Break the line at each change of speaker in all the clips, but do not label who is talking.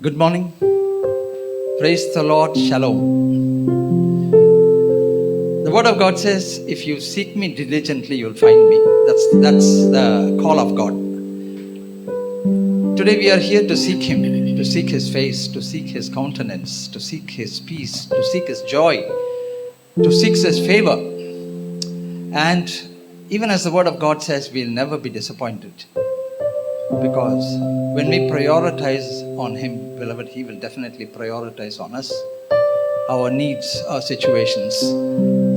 Good morning. Praise the Lord. Shalom. The word of God says, if you seek me diligently, you'll find me. That's the call of God. Today we are here to seek Him, to seek His face, to seek His countenance, to seek His peace, to seek His joy, to seek His favor. And even as the word of God says, we'll never be disappointed. Because when we prioritize on Him, beloved, He will definitely prioritize on us, our needs, our situations.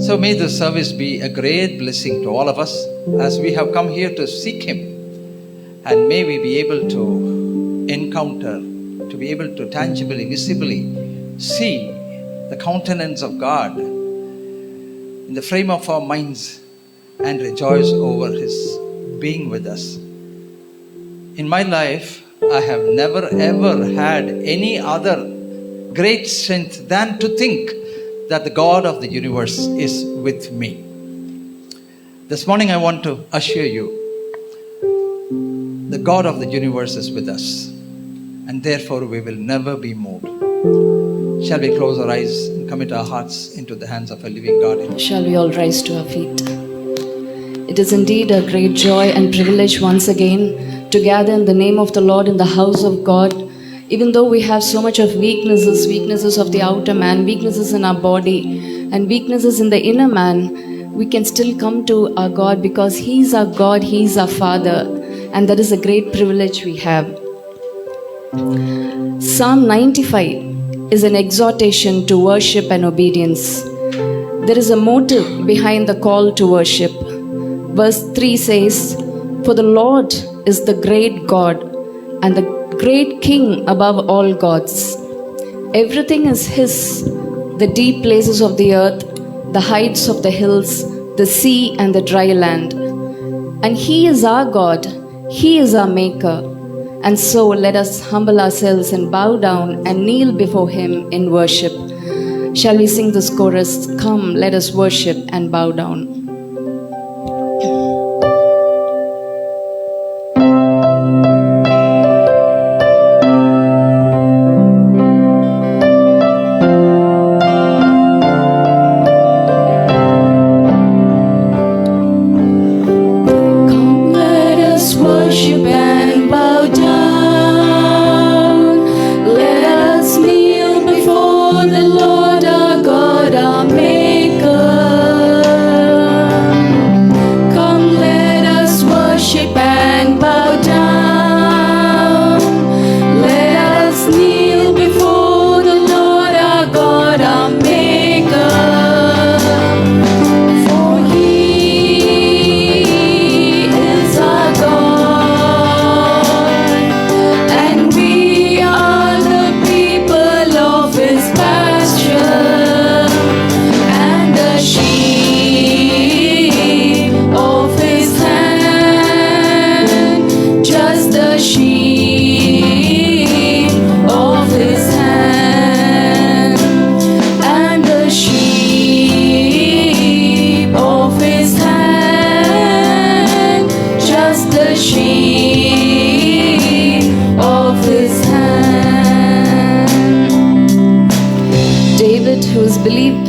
So may this service be a great blessing to all of us as we have come here to seek Him. And may we be able to encounter, to be able to tangibly, visibly see the countenance of God in the frame of our minds and rejoice over His being with us. In my life, I have never ever had any other great strength than to think that the God of the universe is with me. This morning I want to assure you, the God of the universe is with us, and therefore we will never be moved. Shall we close our eyes and commit our hearts into the hands of a living God?
Shall we all rise to our feet? It is indeed a great joy and privilege once again to gather in the name of the Lord in the house of God. Even though we have so much of weaknesses of the outer man, weaknesses in our body, and weaknesses in the inner man, we can still come to our God because He is our God, He is our Father, and that is a great privilege we have. Psalm 95 is an exhortation to worship and obedience. There is a motive behind the call to worship. Verse 3 says, "For the Lord is the great God and the great King above all gods. Everything is His, the deep places of the earth, the heights of the hills, the sea and the dry land. And He is our God, He is our Maker. And so let us humble ourselves and bow down and kneel before Him in worship." Shall we sing this chorus? Come, let us worship and bow down.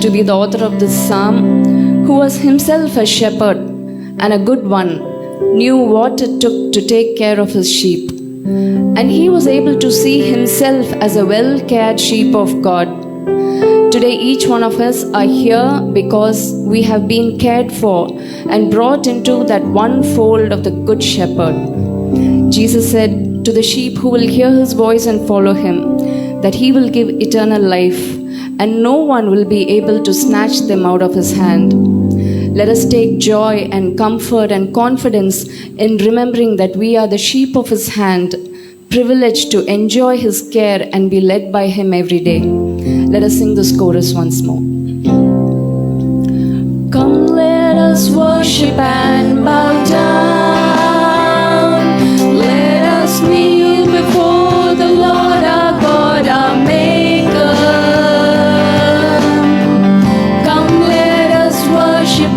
To be the author of this psalm, who was himself a shepherd and a good one, knew what it took to take care of his sheep. And he was able to see himself as a well-cared sheep of God. Today, each one of us are here because we have been cared for and brought into that one fold of the Good Shepherd. Jesus said to the sheep who will hear His voice and follow Him, that He will give eternal life, and no one will be able to snatch them out of His hand. Let us take joy and comfort and confidence in remembering that we are the sheep of His hand, privileged to enjoy His care and be led by Him every day. Let us sing this chorus once more. Come, let us worship and bow down. Let us kneel before the Lord our God, our Maker.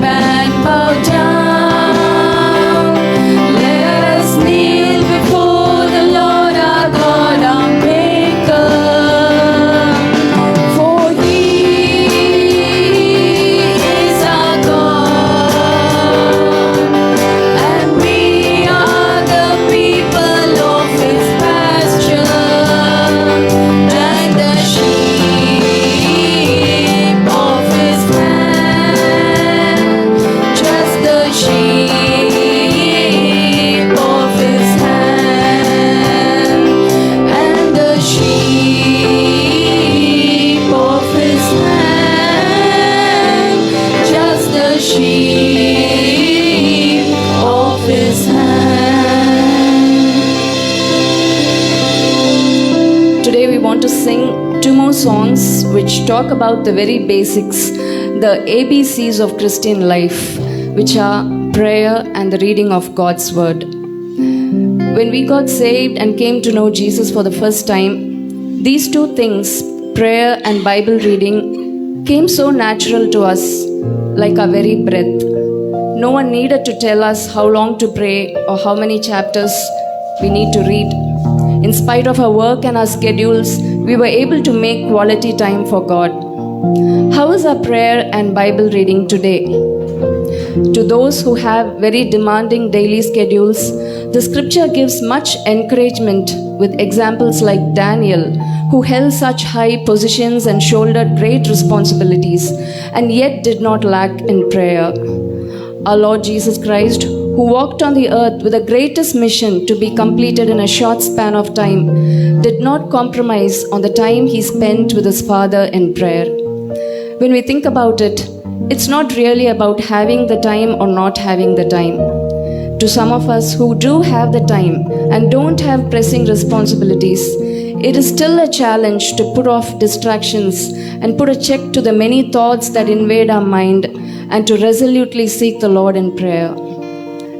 And bow down. Let us kneel before the Lord our God, our Maker. want to sing two more songs which talk about the very basics, the ABCs of Christian life, which are prayer and the reading of God's word. When we got saved and came to know Jesus for the first time, these two things, prayer and Bible reading, came so natural to us, like our very breath. No one needed to tell us how long to pray or how many chapters we need to read. In spite of our work and our schedules, we were able to make quality time for God. How is our prayer and Bible reading today? To those who have very demanding daily schedules, the scripture gives much encouragement with examples like Daniel, who held such high positions and shouldered great responsibilities and yet did not lack in prayer. Our Lord Jesus Christ, who walked on the earth with the greatest mission to be completed in a short span of time, did not compromise on the time he spent with his Father in prayer. When we think about it, it's not really about having the time or not having the time. To some of us who do have the time and don't have pressing responsibilities, it is still a challenge to put off distractions and put a check to the many thoughts that invade our mind and to resolutely seek the Lord in prayer.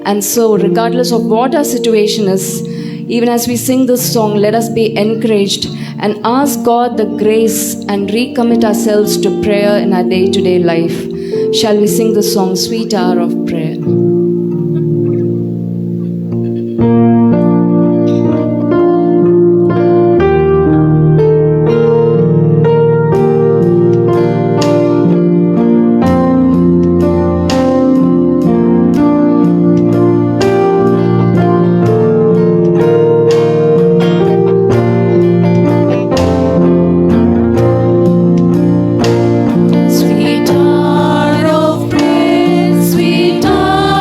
And so, regardless of what our situation is, even as we sing this song, let us be encouraged and ask God the grace and recommit ourselves to prayer in our day-to-day life. Shall we sing the song, Sweet Hour of Prayer?
Sweet hour of prayer, sweet hour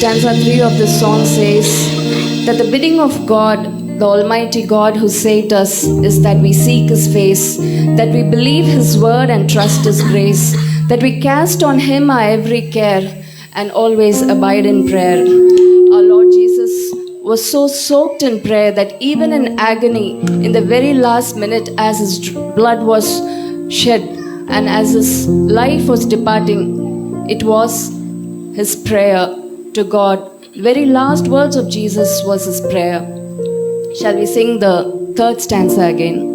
stanza 3 of this song says that the bidding of God, the Almighty God who saved us, is that we seek His face, that we believe His word and trust His grace, that we cast on Him our every care and always abide in prayer. Our Lord Jesus was so soaked in prayer that even in agony, in the very last minute as His blood was shed and as His life was departing, it was His prayer to God. Very last words of Jesus was His prayer. Shall we sing the third stanza again?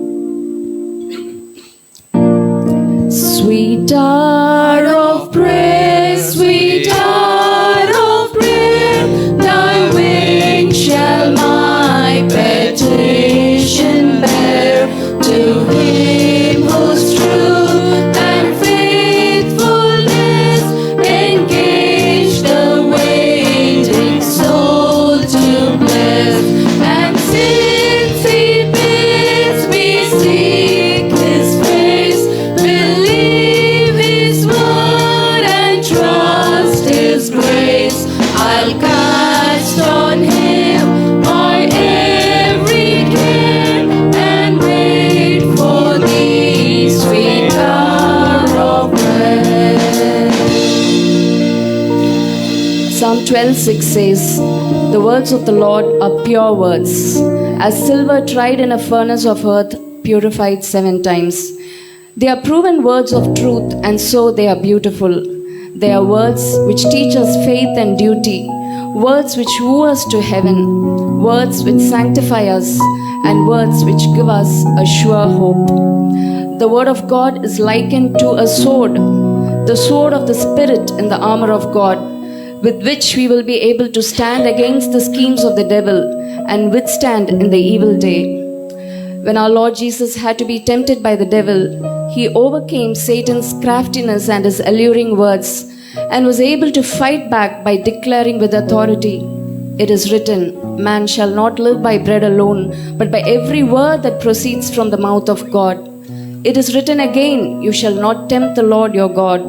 Sweet hour of prayer, sweet hour of prayer, thy wings shall my petition bear. To Him whose truth and faithfulness engage the waiting soul to bless. And since He bids me seek His face, believe His word and trust His grace, I'll cast on Him my every care and wait for Thee, sweet hour of prayer. Psalm 12:6 says, the words of the Lord are pure words, as silver tried in a furnace of earth, purified 7 times. They are proven words of truth, and so they are beautiful. They are words which teach us faith and duty, words which woo us to heaven, words which sanctify us, and words which give us a sure hope. The word of God is likened to a sword, the sword of the Spirit in the armor of God, with which we will be able to stand against the schemes of the devil and withstand in the evil day. When our Lord Jesus had to be tempted by the devil, He overcame Satan's craftiness and his alluring words and was able to fight back by declaring with authority, it is written, man shall not live by bread alone, but by every word that proceeds from the mouth of God. It is written again, you shall not tempt the Lord your God.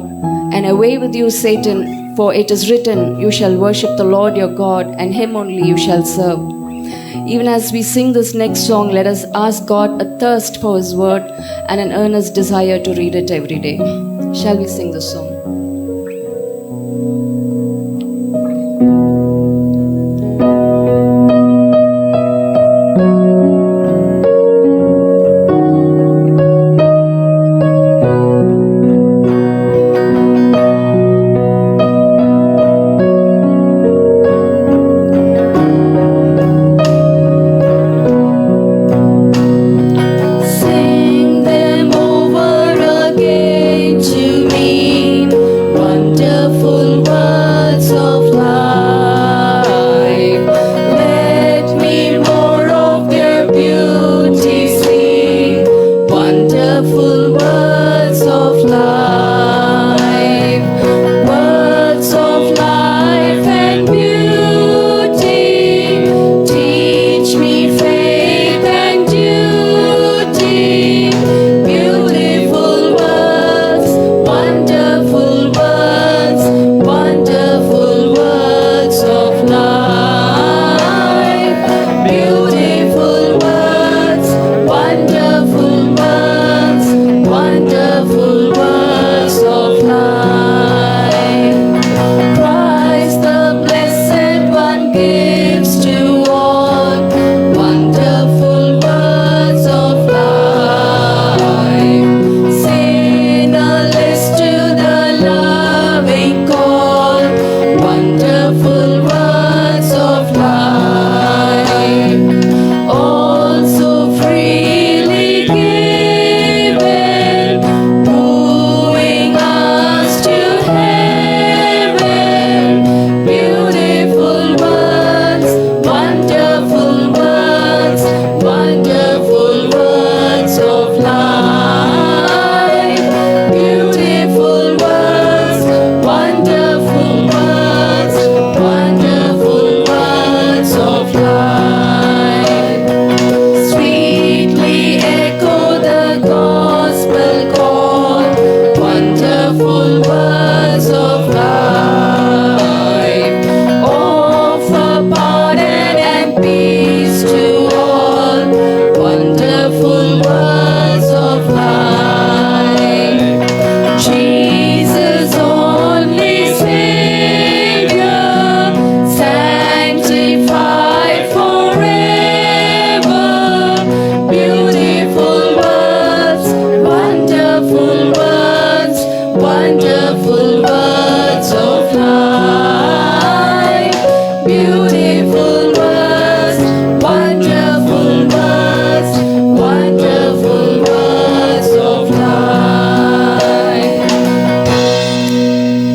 And away with you, Satan, for it is written, you shall worship the Lord your God, and Him only you shall serve. Even as we sing this next song, let us ask God a thirst for His word and an earnest desire to read it every day. Shall we sing this song?
Sing them over again to me.
wonderful words of life, beautiful words, wonderful words, wonderful words of life.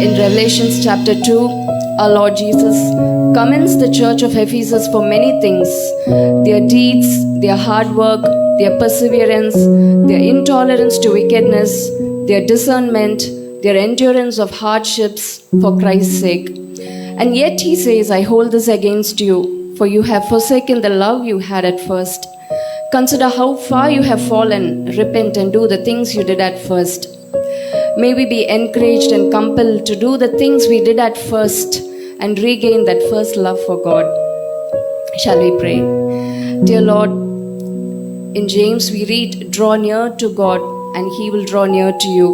In Revelations chapter 2, our Lord Jesus commends the church of Ephesus for many things: their deeds, their hard work, their perseverance, their intolerance to wickedness, their discernment, their endurance of hardships for Christ's sake. And yet he says, I hold this against you, for you have forsaken the love you had at first. Consider how far you have fallen. Repent and do the things you did at first. May we be encouraged and compelled to do the things we did at first and regain that first love for God. Shall we pray? Dear Lord, in James we read, draw near to God and he will draw near to you.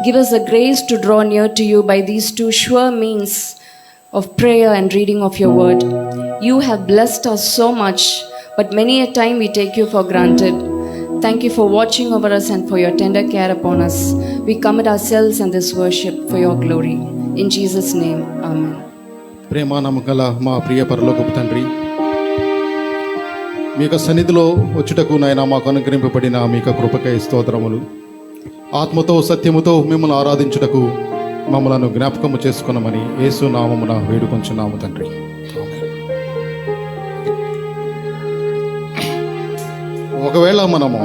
Give us the grace to draw near to you by these two sure means of prayer and reading of your word. You have blessed us so much, but many a time we take you for granted. Thank you for watching over us and for your tender care upon us. We commit ourselves and this worship for your glory. In Jesus' name, Amen.
ప్రేమ నమ్మకల మా ప్రియ పరలోకపు తండ్రి, మీ యొక్క సన్నిధిలో వచ్చుటకు నాయన మాకు అనుగ్రహింపబడిన మీ యొక్క కృపకై స్తోత్రములు. ఆత్మతో సత్యముతో మిమ్మల్ని ఆరాధించుటకు మమ్మలను జ్ఞాపకము చేసుకున్నామని యేసు నామమున వేడుకొంచున్నాము తండ్రి. ఒకవేళ మనము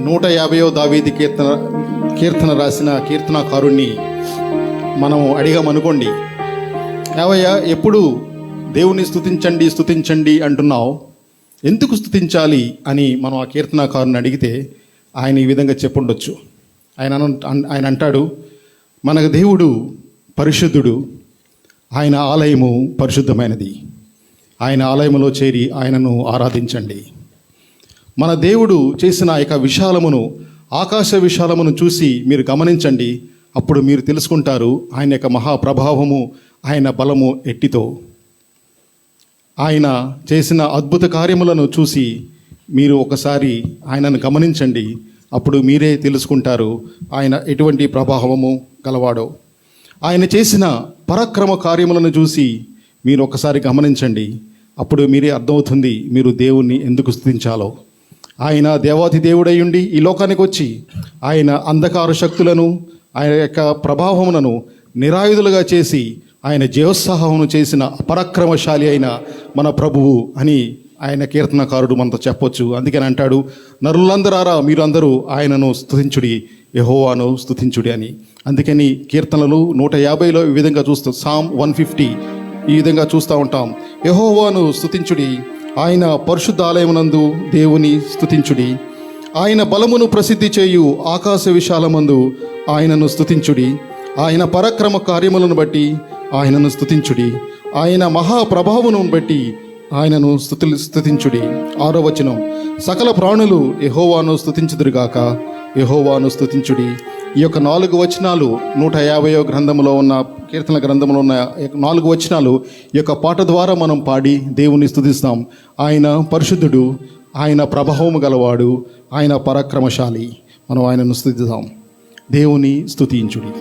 150వ దావీదు కీర్తన రాసిన కీర్తనాకారుణ్ణి మనము అడిగామనుకోండి, ఏవయ్యా ఎప్పుడు దేవుని స్తుతించండి స్తుతించండి అంటున్నావు, ఎందుకు స్తుతించాలి అని మనం ఆ కీర్తనాకారుని అడిగితే ఆయన ఈ విధంగా చెప్పుండొచ్చు. ఆయన అంటాడు, మన దేవుడు పరిశుద్ధుడు, ఆయన ఆలయము పరిశుద్ధమైనది, ఆయన ఆలయములో చేరి ఆయనను ఆరాధించండి. మన దేవుడు చేసిన యొక్క విశాలమును, ఆకాశ విశాలమును చూసి మీరు గమనించండి. అప్పుడు మీరు తెలుసుకుంటారు ఆయన యొక్క మహాప్రభావము, ఆయన బలము ఎట్టితో. ఆయన చేసిన అద్భుత కార్యములను చూసి మీరు ఒకసారి ఆయనను గమనించండి. అప్పుడు మీరే తెలుసుకుంటారు ఆయన ఎటువంటి ప్రభావము గలవాడో. ఆయన చేసిన పరాక్రమ కార్యములను చూసి మీరు ఒకసారి గమనించండి. అప్పుడు మీరే అర్థమవుతుంది మీరు దేవుణ్ణి ఎందుకు స్తుతించాలో. ఆయన దేవాది దేవుడై ఉండి ఈ లోకానికి వచ్చి ఆయన అంధకార శక్తులను, ఆయన యొక్క ప్రభావములను నిరాయుధులుగా చేసి ఆయన జయోత్సాహమును చేసిన పరాక్రమశాలి అయిన మన ప్రభువు అని ఆయన కీర్తనకారుడు మనతో చెప్పొచ్చు. అందుకని అంటాడు, నరులందరారా మీరందరూ ఆయనను స్తుతించుడి, యెహోవాను స్తుతించుడి అని. అందుకని కీర్తనలు 150లో ఈ విధంగా చూస్తాం. సామ్ 150 ఈ విధంగా చూస్తూ ఉంటాం. యెహోవాను స్తుతించుడి, ఆయన పరిశుద్ధాలయమునందు దేవుని స్తుతించుడి, ఆయన బలమును ప్రసిద్ధి చేయు ఆకాశ విశాలమందు ఆయనను స్తుతించుడి, ఆయన పరాక్రమ కార్యములను బట్టి ఆయనను స్తుతించుడి, ఆయన మహాప్రభావమును బట్టి ఆయనను స్తుతించుడి. 6వ వచనం, సకల ప్రాణులు యెహోవాను స్తుతించుదురుగాక, యెహోవాను స్తుతించుడి. ఈ యొక్క 4 వచనాలు 150వ గ్రంథంలో ఉన్న కీర్తన గ్రంథంలో ఉన్న 4 వచనాలు ఈ యొక్క పాట ద్వారా మనం పాడి దేవుని స్తుతిస్తాం. ఆయన పరిశుద్ధుడు, ఆయన ప్రభావము గలవాడు, ఆయన పరాక్రమశాలి. మనం ఆయనను స్తుతిస్తాం. దేవుని స్తుతించుడి.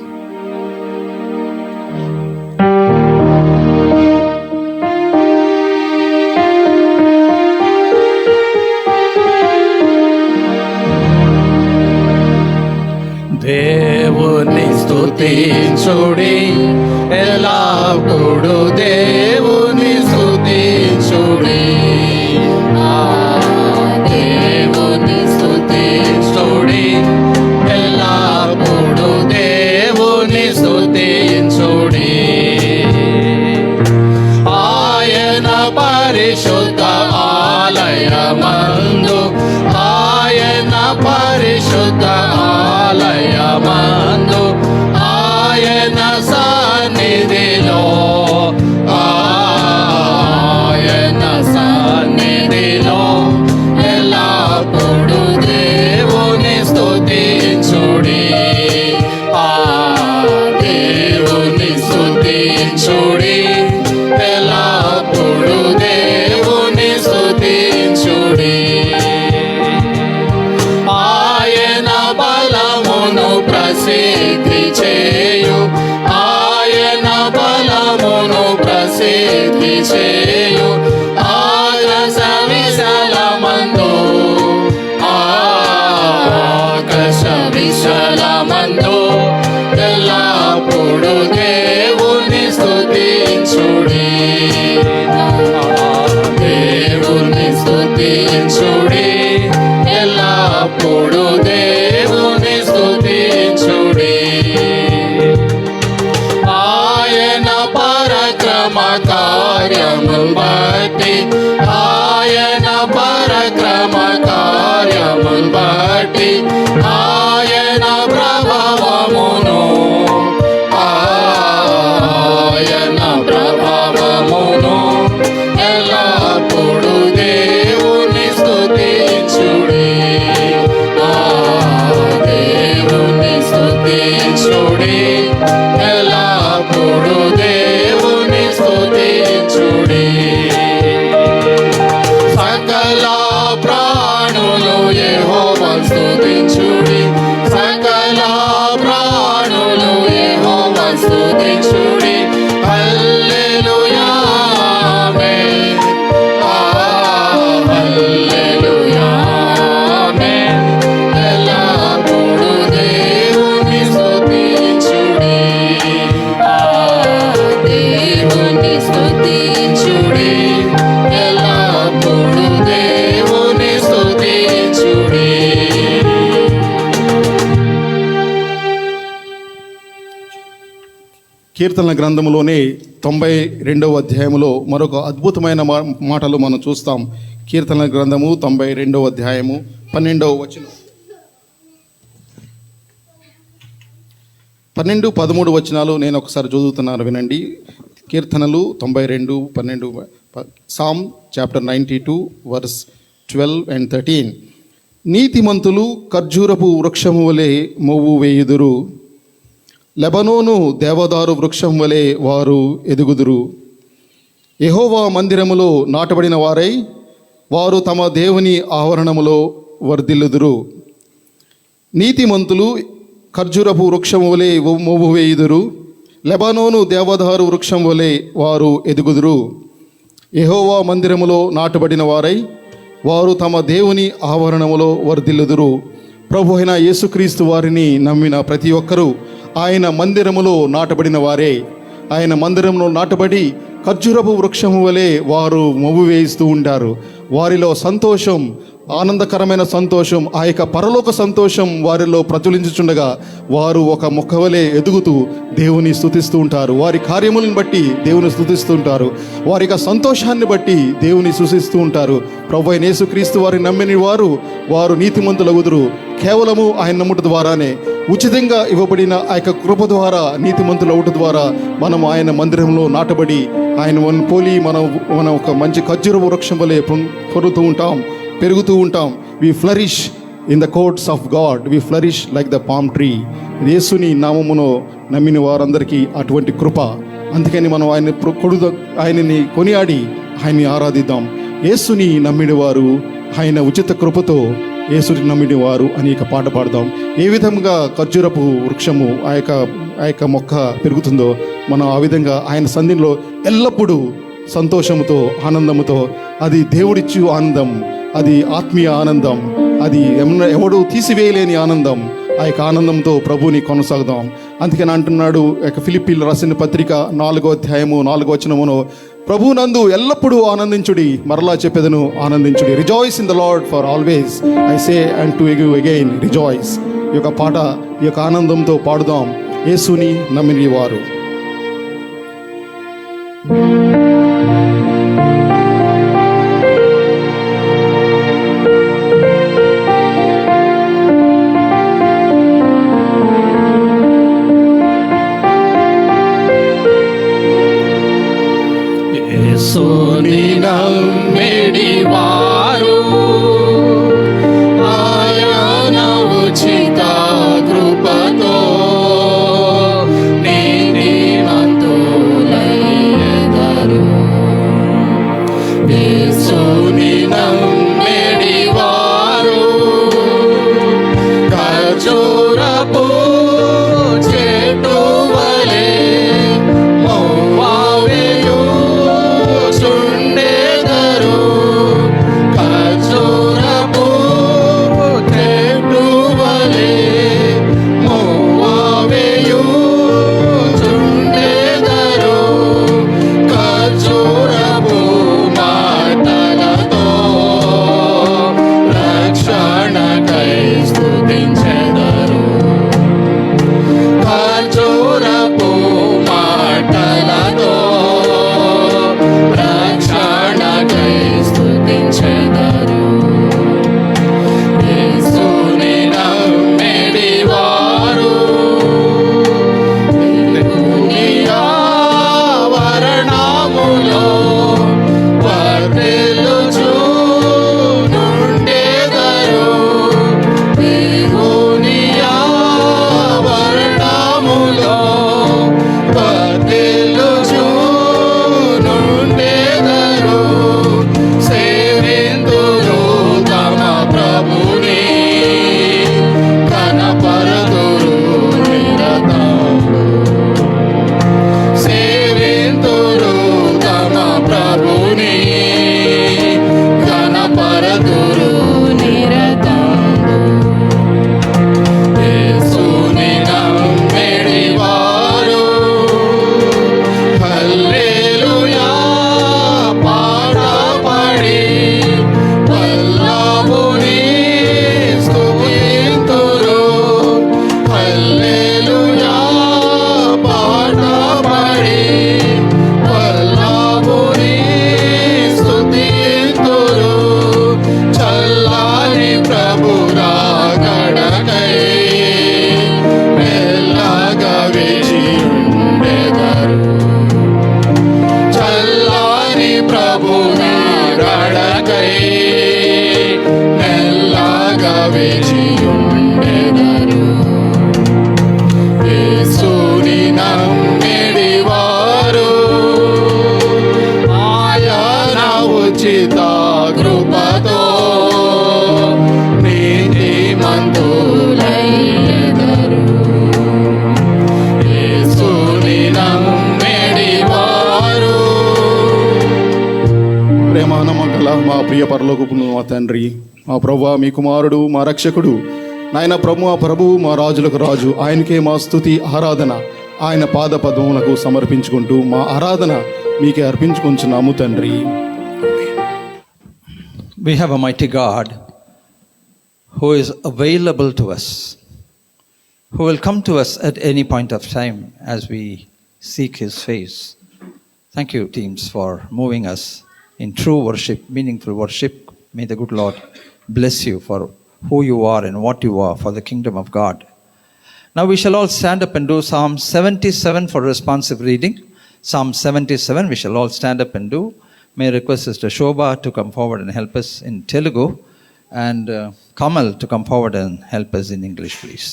దేవుని స్తుతించుడి, ఎల్లప్పుడూ దేవుని స్తుతించుడి. దేవుని స్తుతించుడి, ఎల్లప్పుడూ దేవుని స్తుతించుడి. ఆయన పరిశుద్ధ ఆలయమందు, ఆయన పరిశుద్ధ ఆలయమందు, ఆయన సన్నిధిలో, ఆయన ప్రసిద్ధి చేయు, ఆయన బలమును ప్రసిద్ధి చేయు. ఆకాశ విశాలమందు, ఆకాశ విశాలమందు ఎల్లప్పుడు దేవుని స్తుతించుడి, దేవుని స్తుతించుడి, ఎల్లప్పుడు దేవుని స్తుతించుడి. ఆయన పరక్రమ కార్యములు బట్టి, ఆయన పరక్రమ కార్యములు బట్టి, ఆయన ప్రభావమును, ఆయన ప్రభావమును ఎల్లప్పుడు దేవుని స్తుతించుడి, దేవుని స్తుతించుడి, ఎల్లప్పుడు దేవుని స్తుతించుడి. సకల ప్రాణులు యెహోవాను స్తుతించుడి, సకల ప్రాణులు యెహోవాను స్తుతించుడి. హల్లెలూయా ఆమేన్, హల్లెలూయా ఆమేన్. ఎల్లప్పుడు దేవుని స్తుతించుడి, దేవుని స్తుతించుడి, ఎల్లప్పుడు దేవుని స్తుతించుడి.
కీర్తనల గ్రంథంలోనే 92వ అధ్యాయంలో మరొక అద్భుతమైన మాటలు మనం చూస్తాం. కీర్తనల గ్రంథము 92వ అధ్యాయము 12వ వచనం, 12-13 వచనాలు నేను ఒకసారి చదువుతున్నాను, వినండి. కీర్తనలు 92:12, సామ్ చాప్టర్ 92 వర్స్ 12 and 13. నీతిమంతులు ఖర్జూరపు వృక్షము వలె మొవ్వు వేయుదురు, లెబనోను దేవదారు వృక్షం వలె వారు ఎదుగుదురు. యెహోవా మందిరములో నాటబడిన వారై వారు తమ దేవుని ఆవరణములో వర్ధిల్లుదురు. నీతిమంతులు ఖర్జూరపు వృక్షం వలె మొవ్వు వేయుదురు, లెబనోను దేవదారు వృక్షం వలె వారు ఎదుగుదురు. యెహోవా మందిరములో నాటబడిన వారై వారు తమ దేవుని ఆవరణములో వర్ధిల్లుదురు. ప్రభు అయిన యేసుక్రీస్తు వారిని నమ్మిన ప్రతి ఒక్కరూ ఆయన మందిరములో నాటబడిన వారే. ఆయన మందిరంలో నాటబడి ఖర్జూరపు వృక్షము వలె వారు మొవ్వు వేయిస్తూ ఉంటారు. వారిలో సంతోషం, ఆనందకరమైన సంతోషం, ఆ యొక్క పరలోక సంతోషం వారిలో ప్రజ్వలించుచుండగా వారు ఒక మొక్క వలె ఎదుగుతూ దేవుని స్తుతిస్తూ ఉంటారు. వారి కార్యములను బట్టి దేవుని స్తుతిస్తూ ఉంటారు. వారి యొక్క సంతోషాన్ని బట్టి దేవుని స్తుతిస్తూ ఉంటారు. ప్రభువైన యేసుక్రీస్తు వారిని నమ్మిన వారు నీతిమంతులగుదురు. కేవలము ఆయన నమ్ముట ద్వారానే, ఉచితంగా ఇవ్వబడిన ఆ యొక్క కృప ద్వారా, నీతిమంతులు అవుట ద్వారా మనం ఆయన మందిరంలో నాటబడి ఆయన పోలి మనం ఒక మంచి ఖర్జూర వృక్షం వలె పెరుగుతూ ఉంటాం. We flourish in the courts of God, we flourish like the palm tree. యేసుని నామమును నమ్మిన వారందరికీ అటువంటి కృప. అందుకని మనం ఆయనని కొనియాడి ఆయన్ని ఆరాధిద్దాం. యేసుని నమ్మిన వారు ఆయన ఉచిత కృపతో యేసుని నమ్మిన వారు అనేక పాట పాడదాం. ఏ విధంగా ఖర్జూరపు వృక్షము ఆ యొక్క మొక్క పెరుగుతుందో మనం ఆ విధంగా ఆయన సన్నిధిలో ఎల్లప్పుడూ సంతోషముతో, ఆనందముతో, అది దేవుడిచ్చు ఆనందం, అది ఆత్మీయ ఆనందం, అది ఎవడు తీసివేయలేని ఆనందం. ఆ యొక్క ఆనందంతో ప్రభువుని కొనసాగుదాం. అందుకని అంటున్నాడు ఫిలిప్పీలు రాసిన పత్రిక 4వ అధ్యాయము 4వ వచనమును, ప్రభువునందు ఎల్లప్పుడూ ఆనందించుడి, మరలా చెప్పేదను ఆనందించుడి. Rejoice in the Lord for always, I say and to you again rejoice. ఈ యొక్క పాట, ఈ యొక్క ఆనందంతో పాడుదాం. యేసుని నమ్మిన వారు.
యేసుని నమ్మిడి వారు ఆయన ఉచిత కృపతో నీతిమంతులయ్యెదరు. యేసుని నమ్మిడి వారు ఖర్జూరపు
ప్రియ పరలోకపు మా తండ్రి, మా ప్రభువా, మీ కుమారుడు, మా రక్షకుడు, నాయన ప్రభువు, మా రాజులకు రాజు, ఆయనకే మా స్తుతి ఆరాధన ఆయన పాద పద్మములకు సమర్పించుకుంటూ మా ఆరాధన మీకే అర్పించుకుంటున్నాము తండ్రి.
We have a mighty God who is available to us, who will come to us at any point of time as we seek His face. Thank you, teams, for moving us in true worship, meaningful worship. May the good Lord bless you for who you are and what you are for the kingdom of God. Now we shall all stand up and do Psalm 77 for responsive reading. Psalm 77 we shall all stand up and do. May I request Sister Shobha to come forward and help us in Telugu, and Kamal to come forward and help us in English, please.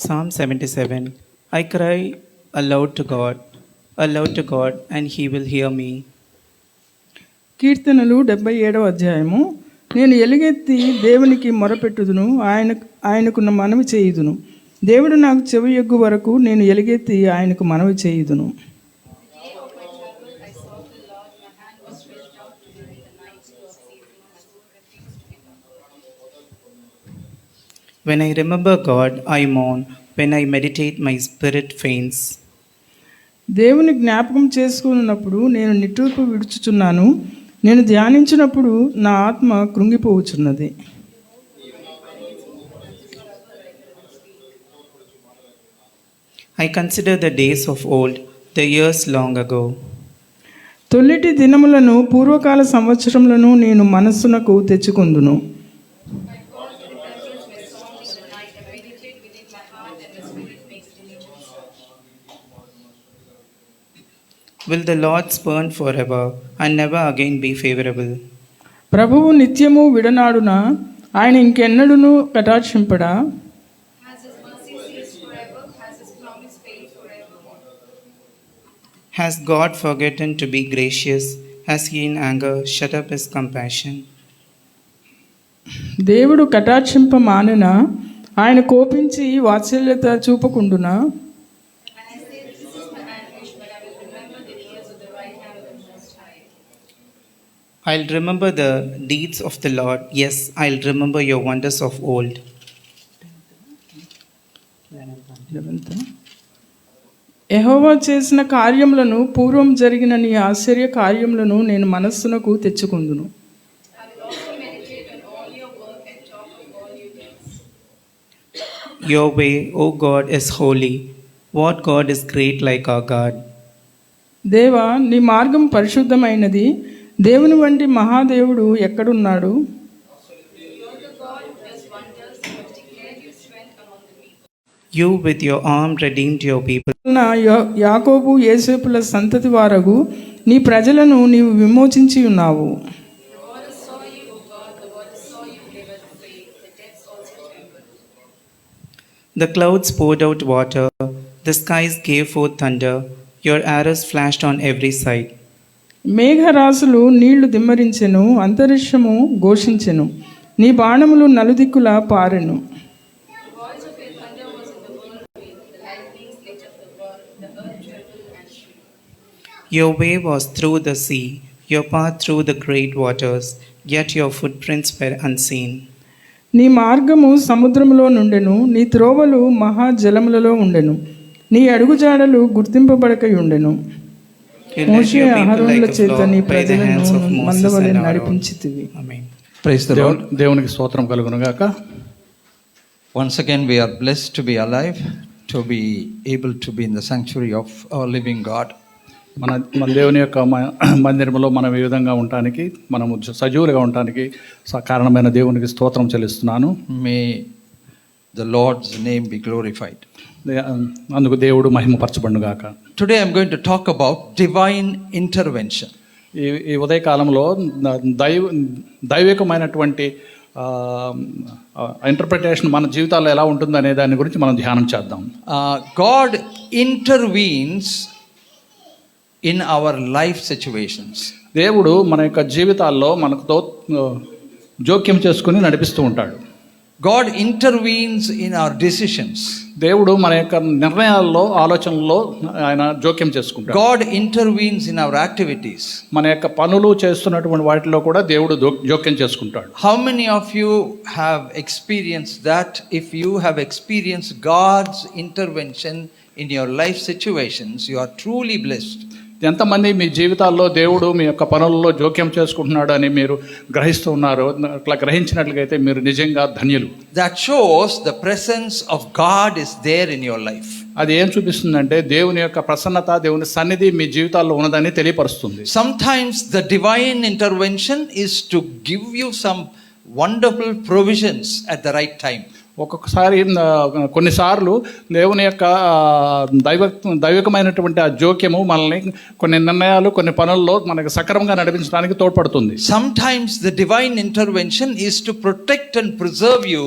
Psalm 77. I cry aloud to God, and He will hear me.
కీర్తనలు 77వ అధ్యాయము. నేను ఎలుగెత్తి దేవునికి మొరపెట్టుదును, ఆయనకు మనవి చేయుదును. దేవుడు నాకు చెవియొగ్గు వరకు నేను ఎలుగెత్తి ఆయనకు మనవి చేయుదును.
When I remember God, I mourn. When I meditate, my spirit faints.
దేవుని జ్ఞాపకం చేసుకున్నప్పుడు నేను నిట్టూర్పు విడుచుచున్నాను. నేను ధ్యానించినప్పుడు నా ఆత్మ కృంగిపోవచ్చున్నది.
I consider the days of old, the years long ago.
తొలిటి దినములను, పూర్వకాల సంవత్సరములను నేను మనస్సునకు తెచ్చుకొందును.
Will the Lord spurn forever and never again be favorable?
ప్రభువు నిత్యము విడనాడున, ఆయన ఇంకెన్నడును కటాక్షింపడా?
Has God forgotten to be gracious? Has He in anger shut up His compassion?
దేవుడు కటాక్షింప మానెనా? ఆయన కోపించి వాత్సల్యత చూపకుండునా?
I'll remember the deeds of the Lord. Yes, I'll remember your wonders of old.
యెహోవా చేసిన కార్యములను, పూర్వం జరిగిన నీ ఆశ్చర్య కార్యములను నేను మనస్సునకు తెచ్చుకుందును.
Your way, O God, is holy. What God is great like our God?
దేవా, నీ మార్గం పరిశుద్ధమైనది. దేవుని వంటి మహాదేవుడు ఎక్కడున్నాడు?
You with your arm redeemed your people.
యాకోబు యోసేపుల సంతతి వారగు నీ ప్రజలను నీవు విమోచించి ఉన్నావు.
The clouds poured out water, the skies gave forth thunder, your arrows flashed on every side.
మేఘరాశులు నీళ్లు దిమ్మరించెను, అంతరిక్షము ఘోషించెను, నీ బాణములు నలుదిక్కులా పారెను.
Your way was through the sea, your path through the great waters, yet your footprints were unseen.
నీ మార్గము సముద్రములో నుండెను, నీ త్రోవలు మహాజలములలో ఉండెను, నీ అడుగుజాడలు గుర్తింపబడకై ఉండెను. మోషే అహరోనుల చేత నీ ప్రజలను మందవలె నడిపించితివి.
Praise the Lord.
దేవునికి స్తోత్రం కలుగును గాక.
Once again we are blessed to be alive, to be able to be in the sanctuary of our living God.
మన దేవుని యొక్క మందిరంలో మనం ఈ విధంగా ఉండటానికి, మనము సజీవులుగా ఉండటానికి కారణమైన దేవునికి స్తోత్రం చెల్లిస్తున్నాను.
May the Lord's name be glorified.
అందుకు దేవుడు మహిమపరచబడును గాక.
Today I am going to talk about divine intervention.
ఈ ఉదయకాలంలో దైవికమైనటువంటి ఇంటర్ప్రిటేషన్ మన జీవితాల్లో ఎలా ఉంటుంది అనే దాని గురించి మనం ధ్యానం చేద్దాం.
God intervenes in our life situations.
దేవుడు మన యొక్క జీవితాల్లో మనతో జోక్యం చేసుకుని నడిపిస్తూ ఉంటాడు.
God intervenes in our decisions.
దేవుడు మన యొక్క నిర్ణయాల్లో ఆలోచనల్లో ఆయన జోక్యం చేసుకుంటాడు.
God intervenes in our activities.
మన యొక్క పనులు చేస్తున్నటువంటి వాటిలో కూడా దేవుడు జోక్యం చేసుకుంటాడు.
How many of you have experienced that? If you have experienced God's intervention in your life situations, you are truly blessed.
ఎంతమంది మీ జీవితాల్లో దేవుడు మీ యొక్క పనులలో జోక్యం చేసుకుంటున్నాడు అని మీరు గ్రహిస్తూ ఉన్నారు? అట్లా గ్రహించినట్లయితే మీరు నిజంగా ధన్యులు.
That shows the presence of God is there in your life.
అది ఏం చూపిస్తుందంటే దేవుని యొక్క ప్రసన్నత, దేవుని సన్నిధి మీ జీవితాల్లో ఉన్నదని తెలియపరుస్తుంది.
Sometimes the divine intervention is to give you some wonderful provisions at the right time.
ఒక్కొక్కసారి కొన్నిసార్లు దేవుని యొక్క దైవికమైనటువంటి ఆ జోక్యము మనల్ని కొన్ని నిర్ణయాలు, కొన్ని పనుల్లో మనకు సక్రమంగా నడిపించడానికి తోడ్పడుతుంది.
Sometimes the divine intervention is to protect and preserve you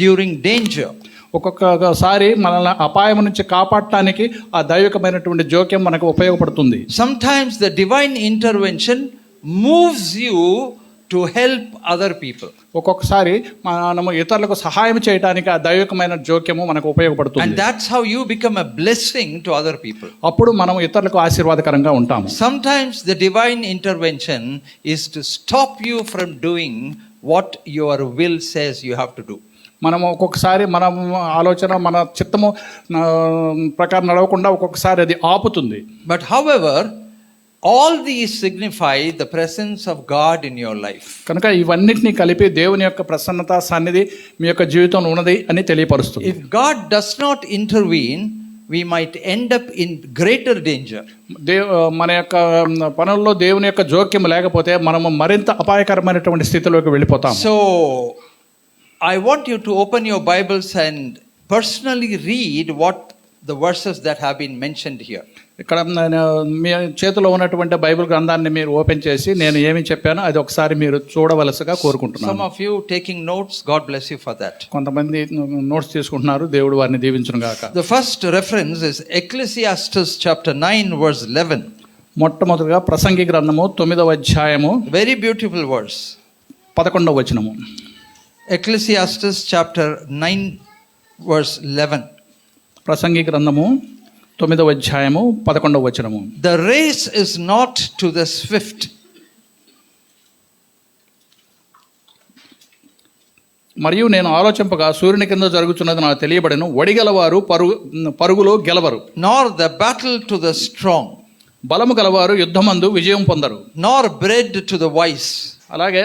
during danger.
ఒక్కొక్కసారి మనల్ని అపాయం నుంచి కాపాడటానికి ఆ దైవికమైనటువంటి జోక్యం మనకు ఉపయోగపడుతుంది.
Sometimes the divine intervention moves you to help other people.
ఒక్కొక్కసారి మనము ఇతరులకు సహాయం చేయడానికి ఆ దైవికమైన జోక్యము మనకు ఉపయోగపడుతుంది.
And that's how you become a blessing to other people.
అప్పుడు మనం ఇతరులకు ఆశీర్వాదకరంగా ఉంటాము.
Sometimes the divine intervention is to stop you from doing what your will says you have to do.
మనము ఒక్కొక్కసారి మన ఆలోచన, మన చిత్తము ప్రకారం నడవకుండా ఒక్కొక్కసారి అది ఆపుతుంది.
But however, all these signify the presence of God in your life.
కనుక ఇవన్నిటిని కలిపి దేవుని యొక్క ప్రసన్నత, సన్నిధి మీ యొక్క జీవితంలో ఉన్నది అని తెలియపరుస్తుంది.
If God does not intervene, we might end up in greater danger.
మన యొక్క పనుల్లో దేవుని యొక్క జోక్యం లేకపోతే మనము మరింత అపాయకరమైనటువంటి స్థితిలోకి వెళ్ళిపోతాం.
So I want you to open your Bibles and personally read what the verses that have been mentioned here.
ఇక్కడ మీ చేతిలో ఉన్నటువంటి బైబిల్ గ్రంథాన్ని మీరు ఓపెన్ చేసి నేను ఏమి చెప్పానో అది ఒకసారి మీరు చూడవలసిగా కోరుకుంటున్నాను.
Some of you taking notes, God bless you for that.
కొంతమంది నోట్స్ తీసుకుంటున్నారు, దేవుడు వారిని దీవించును గాక.
The first reference is Ecclesiastes chapter 9 verse 11.
మొట్టమొదటిగా ప్రసంగి గ్రంథము 9వ అధ్యాయము
Very beautiful verse.
11వ వచనము.
Ecclesiastes chapter 9 verse 11.
ప్రసంగి గ్రంథము 9వ అధ్యాయము 11వ వచనము.
The race is not to the swift.
మరియు నేను ఆలోచింపగా సూర్యుని కింద జరుగుతున్నది నాకు తెలియబడెను, వడిగలవారు పరుగులో గెలవరు.
Nor the battle to the strong.
బలము గలవారు యుద్ధమందు విజయం పొందరు.
Nor bread to the wise.
అలాగే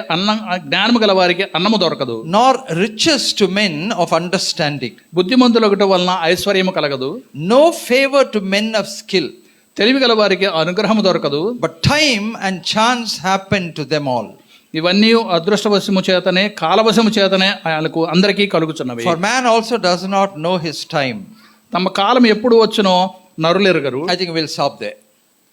జ్ఞానము గల వారికి అన్నము దొరకదు.
Nor riches to men of understanding.
బుద్ధిమంతులొకటి వలన ఐశ్వర్యము కలగదు.
No favor to men of skill.
తెలివి గల వారికి అనుగ్రహము దొరకదు.
But time and chance happen to them all.
ఇవన్నీ అదృష్టవశము చేతనే, కాలవశము చేతనే ఆయనకు అందరికీ కలుగుచున్నవి.
For man also does not know his time.
తమ కాలం ఎప్పుడు వచ్చునో నరులెరుగరు.
I think we'll stop there.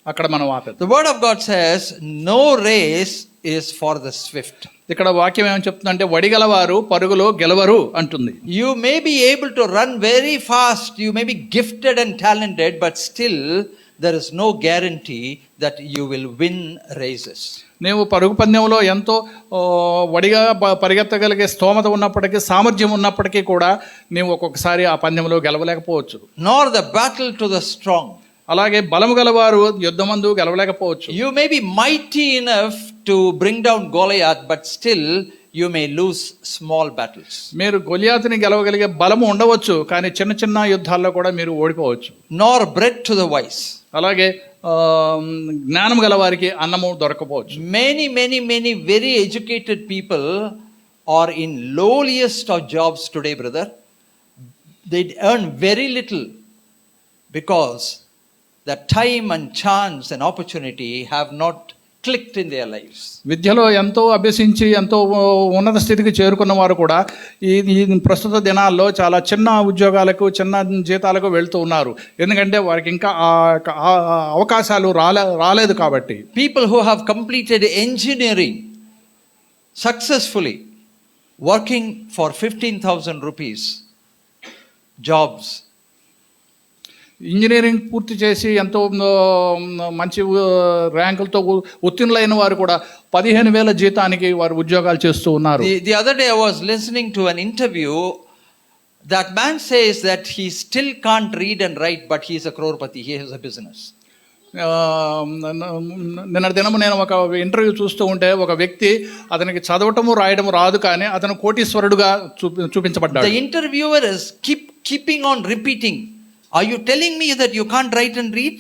అక్కడ మనం ఆపేద్దాం.
The word of God says no race is for the swift.
ఇక్కడ వాక్యం ఏమని చెప్తుందంటే వడిగలవారు పరుగులో గెలవరు అంటుంది.
You may be able to run very fast, you may be gifted and talented, but still there is no guarantee that you will win races.
నీవు పరుగు పందెంలో ఎంతో వడిగా పరిగెత్తగలిగే స్తోమత ఉన్నప్పటికీ, సామర్థ్యం ఉన్నప్పటికీ కూడా నీవు ఒక్కొక్కసారి ఆ పందెంలో గెలవలేకపోవచ్చు.
Nor the battle to the strong.
అలాగే బలము గలవారు యుద్ధమందు గెలవలేకపోవచ్చు.
You may be mighty enough to bring down Goliath, but still you may lose small battles.
మీరు గొలియాతుని గెలవగలిగే బలము ఉండవచ్చు, కానీ చిన్న చిన్న యుద్ధాల్లో కూడా మీరు ఓడిపోవచ్చు.
Nor bread to the wise.
అలాగే జ్ఞానం గల వారికి అన్నము దొరకపోవచ్చు.
Many very educated people are in lowliest of jobs today, brother. They earn very little because the time and chance and opportunity have not clicked in their lives.
విద్యలో ఎంతో అభ్యసించి ఎంతో ఉన్నత స్థితికి చేరుకున్న వారు కూడా ఈ ప్రస్తుత దినాల్లో చాలా చిన్న ఉద్యోగాలకు, చిన్న జీతాలకు వెళ్తూ ఉన్నారు. ఎందుకంటే వారికి ఇంకా అవకాశాలు రాలేదు కాబట్టి.
People who have completed engineering successfully, working for 15,000 rupees jobs.
Engineering పూర్తి చేసి ఎంతో మంచి ర్యాంకులతో ఉత్తీర్ణులైన వారు కూడా 15,000 జీతానికి వారు ఉద్యోగాలు చేస్తూ ఉన్నారు.
The other day I was listening to an interview. That man says that he still can't read and write, but he is a crorepati. He has a business.
నిన్న దినము నేను ఒక ఇంటర్వ్యూ చూస్తూ ఉంటే ఒక వ్యక్తి అతనికి చదవటము రాయడము రాదు కానీ అతను కోటీశ్వరుడుగా చూపించబడ్డాడు.
The interviewer is keeping on repeating, are you telling me that you can't write and read?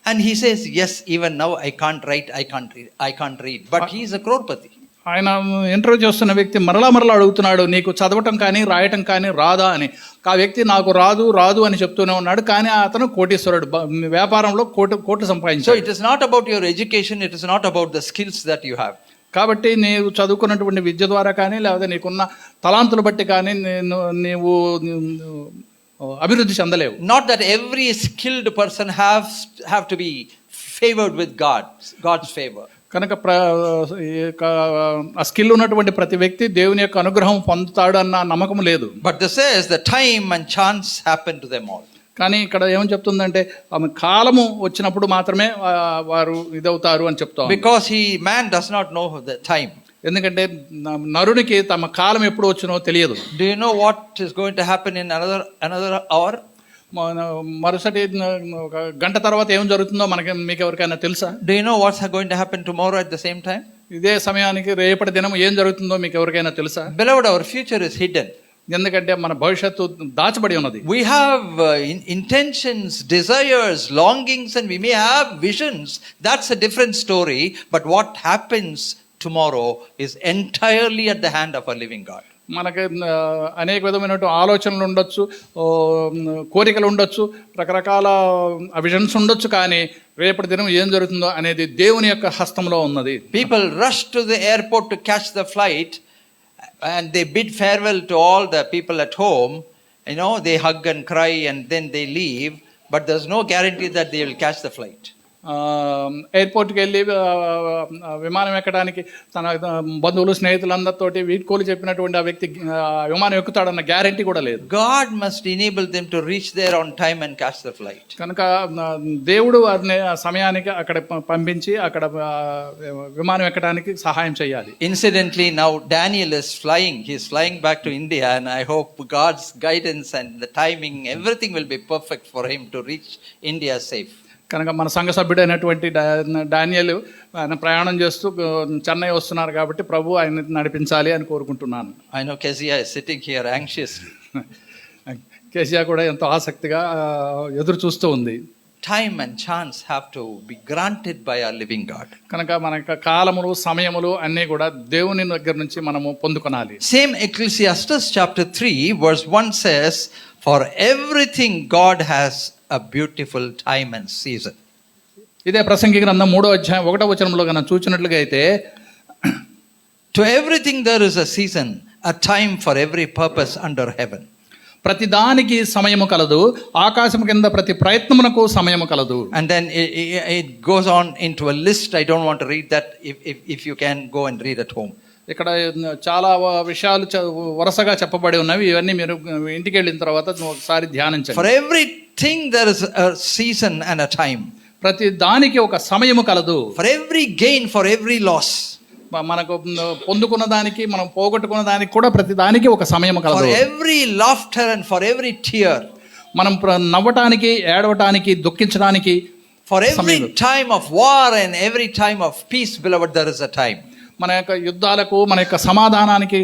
And he says, yes, even now I can't write, I can't read, but he is a crorepati.
ఆయన interview చేస్తున్న వ్యక్తి మరలా అడుగుతున్నాడు, నీకు చదవటం కానీ రాయటం కానీ రాదా అని. ఆ వ్యక్తి నాకు రాదు అని చెప్తూనే ఉన్నాడు, కానీ అతను కోటీశ్వరుడు, వ్యాపారంలో కోట్లు సంపాదించాడు.
So it is not about your education, it is not about the skills that you have.
కాబట్టి నీవు చదువుకున్నటువంటి విద్య ద్వారా కానీ లేకపోతే నీకున్న తలాంతులు బట్టి కానీ నీవు అభివృద్ధి చెందలేవు.
Not that every skilled person have to be favored with God's favor.
కనుక ఆ స్కిల్ ఉన్నటువంటి ప్రతి వ్యక్తి దేవుని యొక్క అనుగ్రహం పొందుతాడు అన్న నమ్మకం లేదు.
But this says the time and chance happen to them all.
కానీ ఇక్కడ ఏమని చెప్తుందంటే ఆమె కాలము వచ్చినప్పుడు మాత్రమే వారు ఇదవుతారు అని చెప్తాం.
Because man does not know the time.
ఎందుకంటే నరునికి తమ కాలం ఎప్పుడు వచ్చినో తెలియదు.
Do you know what is going to happen in another hour?
మరుసటి ఒక గంట తర్వాత ఏం జరుగుతుందో మీకు ఎవరికైనా తెలుసా?
Do you know what's going to happen tomorrow at the same time?
ఇదే సమయానికి రేపటి దినం ఏం జరుగుతుందో మీకు ఎవరికైనా తెలుసా?
Beloved, our future is hidden.
ఎందుకంటే మన భవిష్యత్తు దాచబడి ఉన్నది.
We have intentions, desires, longings, and we may have visions. That's a different story. But what happens tomorrow is entirely at the hand of our living God.
మనకి అనేక విధమైనటువంటి ఆలోచనలు ఉండొచ్చు, కోరికలు ఉండొచ్చు, రకరకాల విజన్స్ ఉండొచ్చు, కానీ రేపటి దినం ఏం జరుగుతుందో అనేది దేవుని యొక్క హస్తంలో ఉన్నది.
People rush to the airport to catch the flight and they bid farewell to all the people at home. You know, they hug and cry and then they leave, but there's no guarantee that they will catch the flight.
ఎయిర్పోర్ట్కి వెళ్ళి విమానం ఎక్కడానికి తన బంధువులు స్నేహితులందరితోటి వీడ్కోలు చెప్పినటువంటి ఆ వ్యక్తి విమానం ఎక్కుతాడన్న గ్యారంటీ కూడా లేదు.
God must enable them to reach there on time and catch the flight.
కనుక దేవుడు వారిని సమయానికి అక్కడ పంపించి అక్కడ విమానం ఎక్కడానికి సహాయం చేయాలి.
Incidentally, now Daniel is flying. He is flying back to India, and I hope God's guidance and the timing, everything will be perfect for him to reach India safe.
కనుక మన సంఘ సభ్యుడైనటువంటి డానియల్ ఆయన ప్రయాణం చేస్తూ చెన్నై వస్తున్నారు కాబట్టి ప్రభు ఆయన నడిపించాలి అని కోరుకుంటున్నాను.
I know Kezia is sitting here anxiously.
Kezia కూడా ఎంతో ఆసక్తిగా ఎదురు చూస్తూ ఉంది.
Time and chance have to be granted by our living God.
కనుక మన యొక్క కాలములు సమయములు అన్నీ కూడా దేవుని దగ్గర నుంచి మనము పొందుకొనాలి.
Same Ecclesiastes chapter 3 verse 1 says, for everything God has a beautiful time and season.
ఇదే ప్రసంగి గ్రంథం 3వ అధ్యాయం 1వ వచనంలో కన్నా చూచినట్లుగా అయితే,
to everything there is a season, a time for every purpose under heaven.
ప్రతి దానికి సమయము కలదు, ఆకాశం కింద ప్రతి ప్రయత్నమునకు సమయము కలదు.
And then it goes on into a list. I don't want to read that. If you can go and read at home.
ఇక్కడ చాలా విషయాలు వరుసగా చెప్పబడి ఉన్నవి. ఇవన్నీ మీరు ఇంటికి వెళ్ళిన తర్వాత ఒకసారి ధ్యానించండి.
For everything there is a season and a time.
ప్రతి దానికి ఒక సమయము కలదు.
For every gain, for every loss.
మనకు పొందుకున్న దానికి మనం పోగొట్టుకున్న దానికి కూడా ప్రతి దానికి ఒక సమయం కలదు.
For every laughter and for every tear.
మనం నవ్వటానికి, ఏడవటానికి, దుఃఖించడానికి.
For every time of war and every time of peace, beloved, there is a time.
మన యొక్క యుద్ధాలకు, మన యొక్క సమాధానానికి,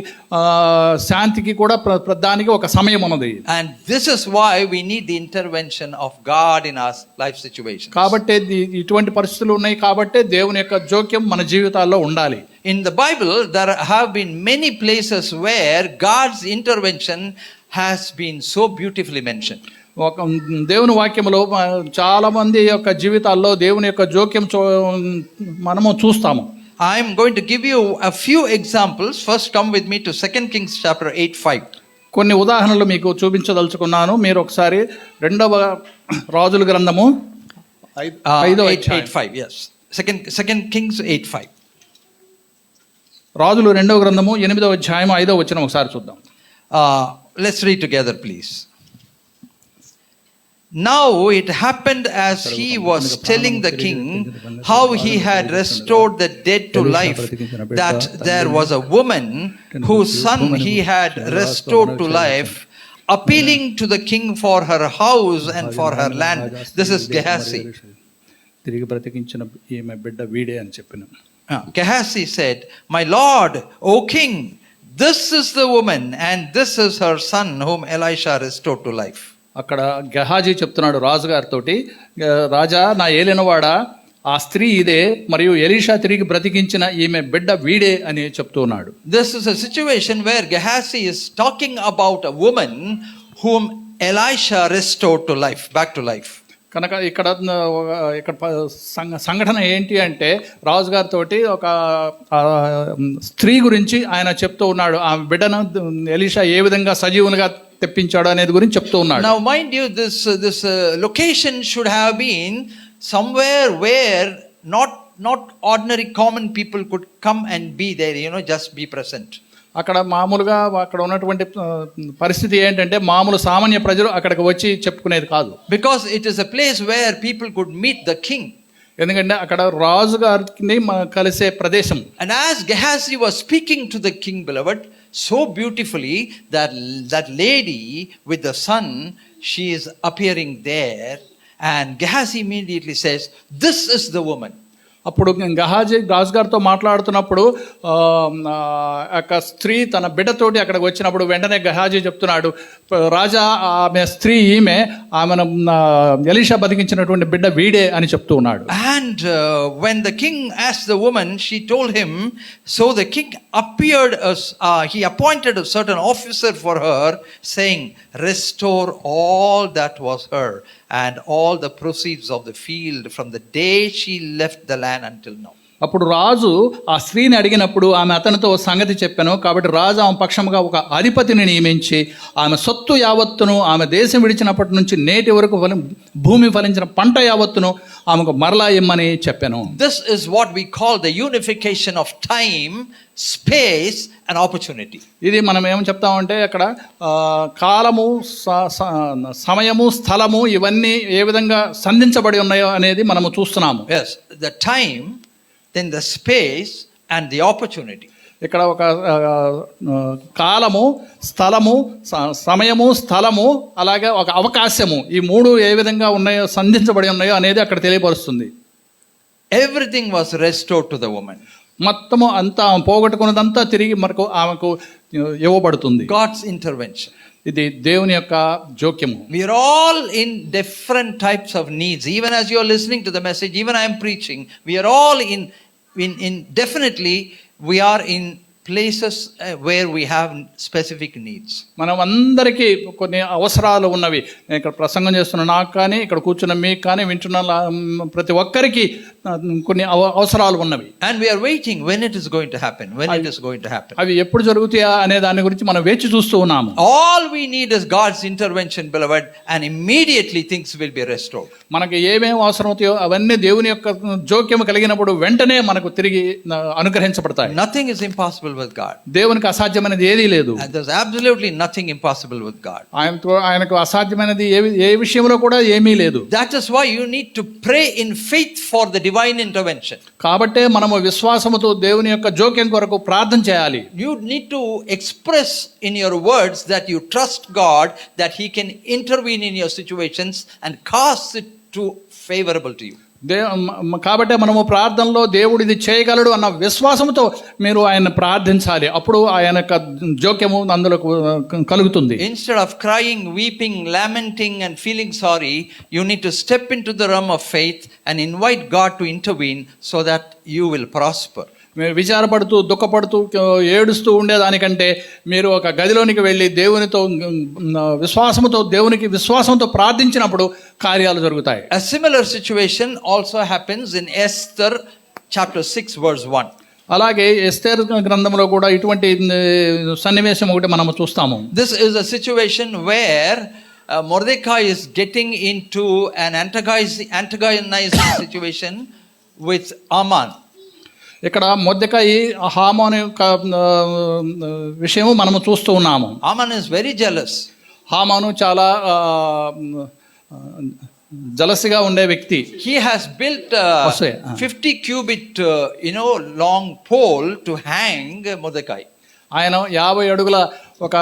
శాంతికి కూడా ప్రధానికి ఒక సమయం ఉన్నది.
And this is why we need the intervention of God in our life situations.
కాబట్టి ఇటువంటి పరిస్థితులు ఉన్నాయి కాబట్టి దేవుని యొక్క జోక్యం మన జీవితాల్లో ఉండాలి.
In the Bible there have been many places where God's intervention has been so beautifully mentioned.
ఒక దేవుని వాక్యములో చాలా మంది యొక్క జీవితాల్లో దేవుని యొక్క జోక్యం మనము చూస్తాము.
I am going to give you a few examples. First, come with me to 2 Kings chapter 8:5.
కొన్ని ఉదాహరణలు మీకు చూపించదలుచుకున్నాను. మీరు ఒకసారి 2వ రాజుల గ్రంథము
8:5. Yes, 2 Kings 8:5.
రాజులు 2వ గ్రంథము 8వ అధ్యాయం 5వ వచనం ఒకసారి చూద్దాం.
Let's read together, please. Now it happened as he was telling the king how he had restored the dead to life, that there was a woman whose son he had restored to life, appealing to the king for her house and for her land. This is Gehazi.
తిరిగి బ్రతికించిన ఈమె బిడ్డ వీడే అని చెప్పిన.
Gehazi said, "My lord, O king, this is the woman and this is her son whom Elisha restored to life."
అక్కడ గెహాజీ చెప్తున్నాడు రాజుగారితోటి, రాజా నా ఏలినవాడా, ఆ స్త్రీ ఇదే మరియు ఎలీషా తిరిగి బ్రతికించిన ఈమె బిడ్డ వీడే అని చెప్తూ ఉన్నాడు.
This is a situation where Gehazi is talking about a woman whom Elisha restored to life, back to life.
కనుక ఇక్కడ సంఘటన ఏంటి అంటే రాజుగారితో ఒక స్త్రీ గురించి ఆయన చెప్తూ ఉన్నాడు. ఆ బిడ్డను ఎలీషా ఏ విధంగా సజీవులుగా తెప్పించాడు అనేది గురించి చెప్తూ ఉన్నాడు.
Now mind you, this location should have been somewhere where not ordinary common people could come and be there, just be present.
అక్కడ మామూలుగా అక్కడ ఉన్నటువంటి పరిస్థితి ఏంటంటే మామూలు సామాన్య ప్రజలు అక్కడికి వచ్చి చెప్పుకునేది కాదు.
Because it is a place where people could meet the king.
ఎందుకంటే అక్కడ రాజు గారిని కలిసే ప్రదేశం.
And as Gehazi was speaking to the king, beloved, so beautifully, that lady with the son, she is appearing there, and Gehazi immediately says, "This is the woman."
అప్పుడు గెహాజీ రాజుగారితో మాట్లాడుతున్నప్పుడు ఒక స్త్రీ తన బిడ్డతోటి అక్కడికి వచ్చినప్పుడు వెంటనే గెహాజీ చెప్తున్నాడు, రాజా ఆమె స్త్రీ ఈమె, ఆమెను ఎలీషా బతికించినటువంటి బిడ్డ వీడే అని చెప్తూ ఉన్నాడు.
And when the king asked the woman, she told him. So the king appeared he appointed a certain officer for her, saying, "Restore all that was her and all the proceeds of the field from the day she left the land until now."
అప్పుడు రాజు ఆ స్త్రీని అడిగినప్పుడు ఆమె అతనితో సంగతి చెప్పాను. కాబట్టి రాజు ఆమె పక్షముగా ఒక అధిపతిని నియమించి ఆమె సొత్తు యావత్తును, ఆమె దేశం విడిచినప్పటి నుంచి నేటి వరకు భూమి ఫలించిన పంట యావత్తును ఆమెకు మరలా ఇమ్మని చెప్పాను.
This is what we call the unification of time, space and opportunity.
ఇది మనం ఏం చెప్తామంటే అక్కడ కాలము, సమయము, స్థలము ఇవన్నీ ఏ విధంగా సంధించబడి ఉన్నాయో అనేది మనము చూస్తున్నాము.
Yes, the time, then the space and the opportunity.
ఇక్కడ ఒక కాలము, స్థలము, సమయము, స్థలము, అలాగే ఒక అవకాశము, ఈ మూడు ఏ విధంగా ఉన్నాయో సంధించబడి ఉన్నాయో అనేది అక్కడ తెలియపరుస్తుంది.
Everything was restored to the woman.
మొత్తము అంతా పోగొట్టుకున్నదంతా తిరిగి మనకు ఆమెకు ఇవ్వబడుతుంది.
God's intervention.
ఇది దేవుని యొక్క జోక్యము.
We are all in different types of needs. Even as you are listening to the message, even I am preaching, we are all in definitely we are in places where we have specific needs.
మనం అందరికీ కొన్ని అవసరాలు ఉన్నవి. ఇక్కడ ప్రసంగం చేస్తున్న నాకు కానీ, ఇక్కడ కూర్చున్న మీకు కానీ, వింటున్న ప్రతి ఒక్కరికి కొన్ని అవసరాలు ఉన్నవి.
And we are waiting when it is going to happen,
అవి ఎప్పుడు జరుగుతాయా అనే దాని గురించి మనం వేచి చూస్తూ ఉన్నాము.
All we need is God's intervention, beloved, and immediately things will be restored.
మనకి ఏమేమి అవసరమవుతాయో అవన్నీ దేవుని యొక్క జోక్యం కలిగినప్పుడు వెంటనే మనకు తిరిగి అనుగ్రహించబడతాయి.
Nothing is impossible with God.
దేవునికి అసాధ్యమైనది ఏదీ లేదు.
And there's absolutely nothing impossible with God.
ఆయనకు అసాధ్యమైనది ఏ విషయంలో కూడా ఏమీ లేదు.
That is why you need to pray in faith for the divine intervention.
కాబట్టే మనము విశ్వాసముతో దేవుని యొక్క జోక్యం కొరకు ప్రార్థన చేయాలి.
You need to express in your words that you trust God, that He can intervene in your situations and cause it to favorable to you.
కాబట్టి మనము ప్రార్థనలో దేవుడు ఇది చేయగలడు అన్న విశ్వాసంతో మీరు ఆయన ప్రార్థించాలి. అప్పుడు ఆయన జోక్యము అందులో కలుగుతుంది.
Instead of crying, weeping, lamenting and feeling sorry, you need to step into the realm of faith and invite God to intervene so that you will prosper.
మీరు విచారపడుతూ, దుఃఖపడుతూ, ఏడుస్తూ ఉండేదానికంటే మీరు ఒక గదిలోనికి వెళ్ళి దేవునితో విశ్వాసంతో ప్రార్థించినప్పుడు కార్యాలు జరుగుతాయి.
A similar situation also happens in Esther chapter 6 verse 1.
అలాగే ఎస్తేరు గ్రంథంలో కూడా ఇటువంటి సన్నివేశం ఒకటి మనం చూస్తాము.
This is a situation where Mordecai is getting into an antagonizing situation with Haman.
ఇక్కడ మొర్దెకాయి హామాను యొక్క విషయము మనము చూస్తూ ఉన్నాము.
Haman is very jealous.
హామాను చాలా జలసిగా ఉండే వ్యక్తి.
He has built a
Asaya,
50 cubit, long pole to hang Mordecai.
ఆయన 50 అడుగుల ఒక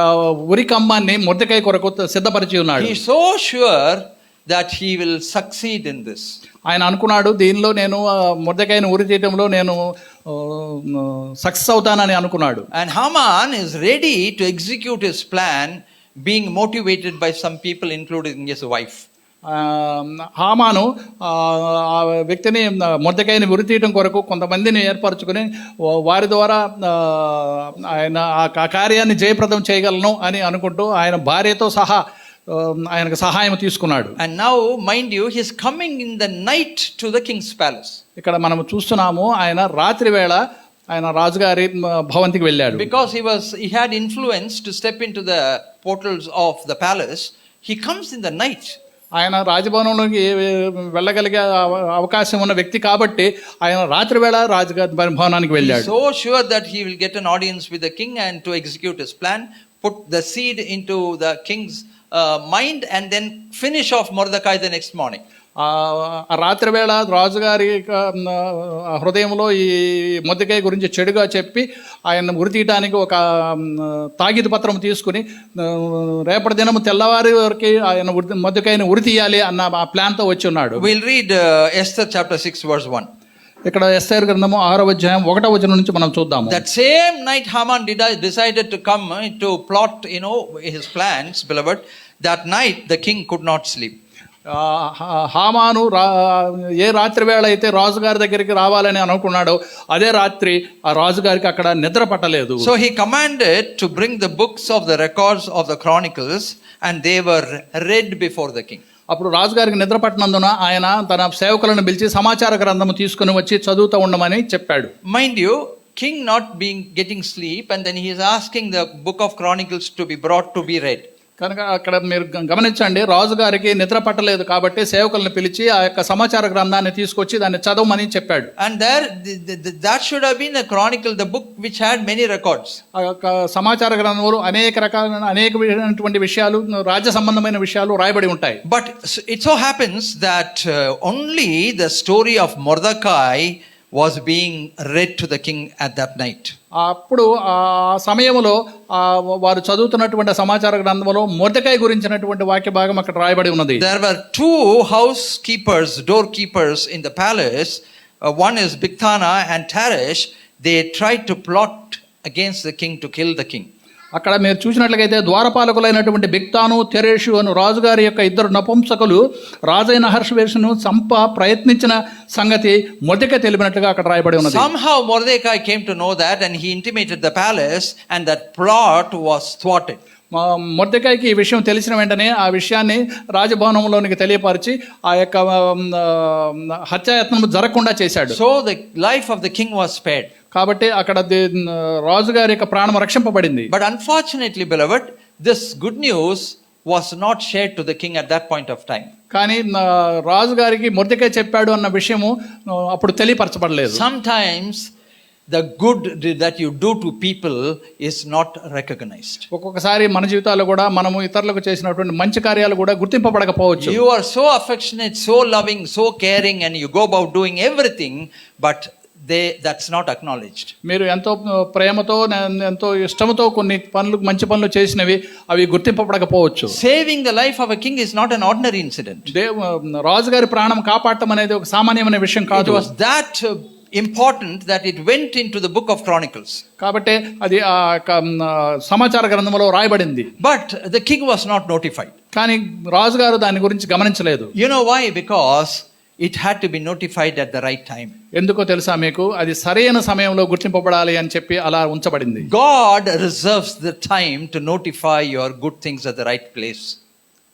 ఉరి కంబాన్ని మొర్దెకై కొరకు సిద్ధపరిచి ఉన్నాడు.
He is so sure that he will succeed in this.
ఆయన అనుకున్నాడు, దీనిలో నేను మొర్దెకైని ఉరి తీయటంలో నేను సక్సెస్ అవుతానని అనుకున్నాడు.
And Haman is ready to execute his plan, being motivated by some people, including his wife.
హామాను ఆ వ్యక్తిని మొర్దెకైని ఉరి తీయటం కొరకు కొంతమందిని ఏర్పరచుకుని వారి ద్వారా ఆయన ఆ కార్యాన్ని జయప్రదం చేయగలను అని అనుకుంటూ ఆయన భార్యతో సహా ఆయనకు సహాయం తీసుకున్నాడు.
And now, mind you, he is coming in the night to the king's palace.
ఇక్కడ మనం చూస్తున్నాము, ఆయన రాత్రి వేళ ఆయన రాజుగారి భవంతికి వెళ్ళాడు.
Because he had influence to step into the portals of the palace, he comes in the night.
ఆయన రాజభవనంలోకి వెళ్ళగలిగే అవకాశం ఉన్న వ్యక్తి కాబట్టి ఆయన రాత్రి వేళ రాజుగారి భవనానికి వెళ్ళాడు.
So sure that he will get an audience with the king and to execute his plan, put the seed into the king's mind and then finish off Mordecai the next morning.
ఆ రాత్రి వేళ రాజుగారి హృదయంలో ఈ Mordecai గురించి చెడుగా చెప్పి ఆయన ఉరి తీయటానికి ఒక తాగిదు పత్రం తీసుకుని రేపటి దినం తెల్లవారి వరకు ఆయన మొర్దెకైని ఉరి తీయాలి అన్న ఆ ప్లాన్తో వచ్చి ఉన్నాడు.
We'll read Esther chapter 6 verse 1.
ఇక్కడ ఎస్తేరు గ్రంథము 6వ అధ్యాయం 1వ వచనం నుంచి మనం చూద్దాము.
That same night Haman decided to come to plot, his plans, beloved. That night the king could not sleep.
హామాను ఏ రాత్రి వేళ అయితే రాజుగారి దగ్గరికి రావాలని అనుకున్నాడో అదే రాత్రి ఆ రాజుగారికి అక్కడ నిద్ర పట్టలేదు.
So he commanded to bring the books of the records of the chronicles and they were read before the king.
అప్పుడు రాజుగారికి నిద్ర పట్టినందున ఆయన తన సేవకులను పిలిచి సమాచార గ్రంథము తీసుకుని వచ్చి చదువుతూ ఉండమని చెప్పాడు.
Mind you, king not getting sleep, and then he is asking the book of chronicles to be brought to be read.
కనుక అక్కడ మీరు గమనించండి, రాజుగారికి నిద్ర పట్టలేదు కాబట్టి సేవకులను పిలిచి ఆ యొక్క సమాచార గ్రంథాన్ని తీసుకొచ్చి దాన్ని చదవమని చెప్పాడు.
And there that should have been a chronicle, the book which had many records.
ఆ యొక్క సమాచార గ్రంథంలో అనేకమైనటువంటి విషయాలు, రాజ్య సంబంధమైన విషయాలు రాయబడి ఉంటాయి.
But it so happens that only the story of Mordecai was being read to the king at that night.
అప్పుడు ఆ సమయంలో వారు చదువుతున్నటువంటి సమాచార గ్రంథంలో మొర్దెకై గురించినటువంటి వాక్య భాగం అక్కడ రాయబడి ఉన్నది.
There were two housekeepers, doorkeepers in the palace. One is Bigthana and Teresh. They tried to plot against the king to kill the king.
అక్కడ మీరు చూసినట్లయితే ద్వారపాలకులైనటువంటి బిగ్తాను, తెరేషు అను రాజుగారి యొక్క ఇద్దరు నపుంసకులు రాజైన అహష్వేరోషును ప్రయత్నించిన సంగతి మొర్దెకై తెలిపినట్లుగా అక్కడ రాయబడి ఉన్నది.
Somehow Mordecai came to know that and he intimated the palace and that plot was thwarted.
మొర్దెకైకి ఈ విషయం తెలిసిన వెంటనే ఆ విషయాన్ని రాజభవనంలోనికి తెలియపరిచి ఆ యొక్క హత్యాయత్నం జరగకుండా చేశాడు.
So the life of the king was spared.
కాబట్టి అక్కడ రాజుగారి యొక్క ప్రాణం రక్షింపబడింది.
But unfortunately, beloved, this good news was not shared to the king at that point of time.
కానీ రాజుగారికి మొర్దెకై చెప్పాడు అన్న విషయము అప్పుడు తెలియపరచబడలేదు.
Sometimes the good that you do to people is not recognized.
ఒక్కొక్కసారి మన జీవితాల్లో కూడా మనము ఇతరులకు చేసినటువంటి మంచి కార్యాలు కూడా గుర్తింపబడకపోవచ్చు.
You are so affectionate, so loving, so caring, and you go about doing everything, but that's not acknowledged.
మీరు ఎంతో ప్రేమతో ఎంతో ఇష్టంతో కొన్ని మంచి పనులు చేసినవి అవి గుర్తింపబడకపోవచ్చు.
Saving the life of a king is not an ordinary incident.
రాజుగారి ప్రాణం కాపాడటం అనేది ఒక సామాన్యమైన విషయం కాదు.
It was that important that it went into the book of chronicles.
కాబట్టి అది సమాచార గ్రంథంలో రాయబడింది.
But the king was not notified.
కానీ రాజుగారు దాని గురించి గమనించలేదు.
You know why? Because it had to be notified at the right time.
ఎందుకో తెలుసా మీకు? అది సరైన సమయంలో గుర్తింపబడాలి అని చెప్పి అలా ఉంచబడింది.
God reserves the time to notify your good things at the right place.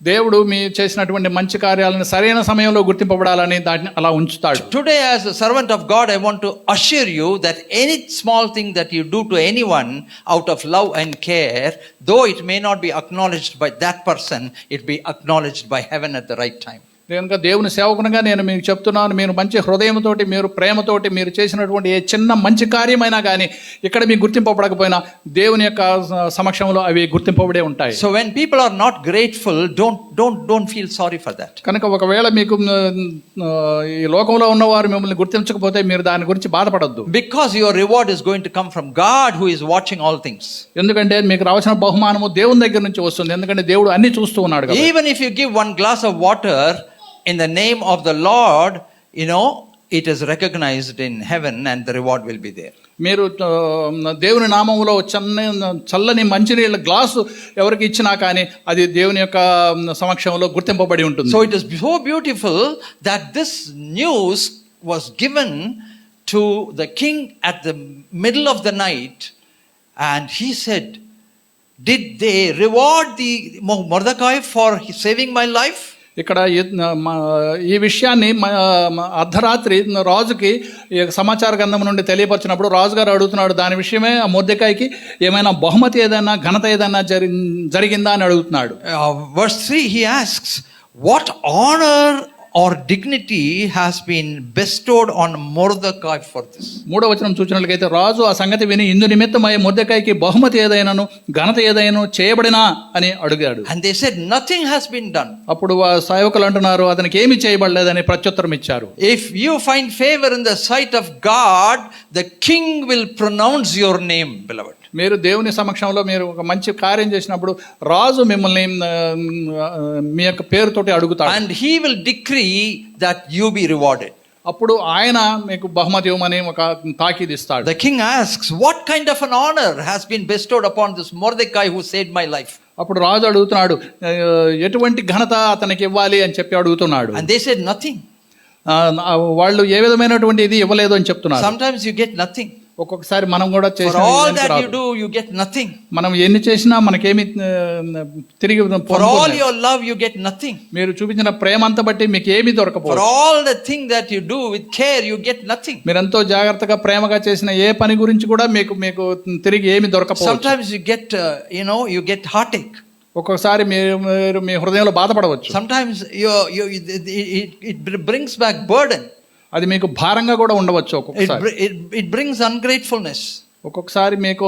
దేవుడు మీ చేసినటువంటి మంచి కార్యాలను సరైన సమయంలో గుర్తింపబడాలని దాన్ని అలా ఉంచుతాడు.
Today, as a servant of God, I want to assure you that any small thing that you do to anyone out of love and care, though it may not be acknowledged by that person, it be acknowledged by heaven at the right time.
కనుక దేవుని సేవకునిగా నేను మీకు చెప్తున్నాను, మీరు మంచి హృదయంతోటి, మీరు ప్రేమతోటి మీరు చేసినటువంటి ఏ చిన్న మంచి కార్యమైనా కానీ ఇక్కడ మీకు గుర్తింపబడకపోయినా దేవుని యొక్క సమక్షంలో అవి గుర్తింపబడే ఉంటాయి.
So when people are not grateful, don't feel sorry for that.
కనుక ఒకవేళ మీకు ఈ లోకంలో ఉన్నవారు మిమ్మల్ని గుర్తించకపోతే మీరు దాని గురించి బాధపడద్దు.
Because your reward is going to come from God who is watching all things.
ఎందుకంటే మీకు రావాల్సిన బహుమానము దేవుని దగ్గర నుంచి వస్తుంది. ఎందుకంటే దేవుడు అన్ని చూస్తూ ఉన్నాడు కాబట్టి.
Even if you give one glass of water in the name of the Lord, it is recognized in heaven and the reward will be there.
మీరు దేవుని నామములో చల్లని మంచినీళ్ళ గ్లాసు ఎవరికి ఇచ్చినా కానీ అది దేవుని యొక్క సమక్షంలో గుర్తింపబడి ఉంటుంది.
So it is so beautiful that this news was given to the king at the middle of the night, and he said, did they reward the Mordecai for saving my life?
ఇక్కడ ఈ విషయాన్ని అర్ధరాత్రి రాజుకి సమాచార గ్రంథం నుండి తెలియపరిచినప్పుడు రాజుగారు అడుగుతున్నాడు, దాని విషయమే ఆ మొర్దెకాయికి ఏమైనా బహుమతి ఏదైనా ఘనత ఏదైనా జరిగిందా అని అడుగుతున్నాడు.
Verse 3 he asks, what honor or dignity has been bestowed on Mordecai for this?
3వ వచనం చూసినట్లయితే రాజు ఆ సంగతి విని ఇందు నిమిత్తమై మొర్దెకాయికి బహుమతి ఏదైనాను ఘనత ఏదైనా చేయబడినా అని అడిగాడు.
And they said nothing has been done.
అప్పుడు సేవకులు అంటున్నారు అతనికి ఏమీ చేయబడలేదని ప్రత్యుత్తరం ఇచ్చారు.
If you find favor in the sight of God, the king will pronounce your name, beloved.
మీరు దేవుని సమక్షంలో మీరు ఒక మంచి కార్యం చేసినప్పుడు రాజు మిమ్మల్ని మీ యొక్క పేరుతోటి అడుగుతాడు.
And he will decree that you be rewarded.
అప్పుడు ఆయన మీకు బహుమతి ఇవ్వమని ఒక తాకీదు ఇస్తాడు.
The king asks, what kind of an honor has been bestowed upon this Mordecai who saved my life?
అప్పుడు రాజు అడుగుతున్నాడు ఎటువంటి ఘనత అతనికి ఇవ్వాలి అని చెప్పి అడుగుతున్నాడు.
And they said nothing.
వాళ్ళు ఏ విధమైనటువంటి ఇది ఇవ్వలేదు అని చెప్తున్నారు.
Sometimes you get nothing.
ఒక్కొక్కసారి మనం కూడా
For all that you do, you get nothing.
మనం ఎన్ని చేసినా మనకేమి తిరిగి
For all your love, you get nothing.
మీరు చూపించిన ప్రేమ అంతా బట్టి మీకు ఏమీ దొరకపోదు.
For all the thing that you do with care, you get nothing.
మీరెంతో జాగ్రత్తగా ప్రేమగా చేసిన ఏ పని గురించి కూడా మీకు తిరిగి ఏమి దొరకపోవచ్చు.
Sometimes you get you get heartache.
ఒక్కొక్కసారి మీరు మీ హృదయంలో బాధపడవచ్చు.
Sometimes it brings back burden.
అది మీకు భారంగా కూడా ఉండవచ్చు. ఒక్కొక్కసారి
it brings ungratefulness.
ఒక్కొక్కసారి మీకు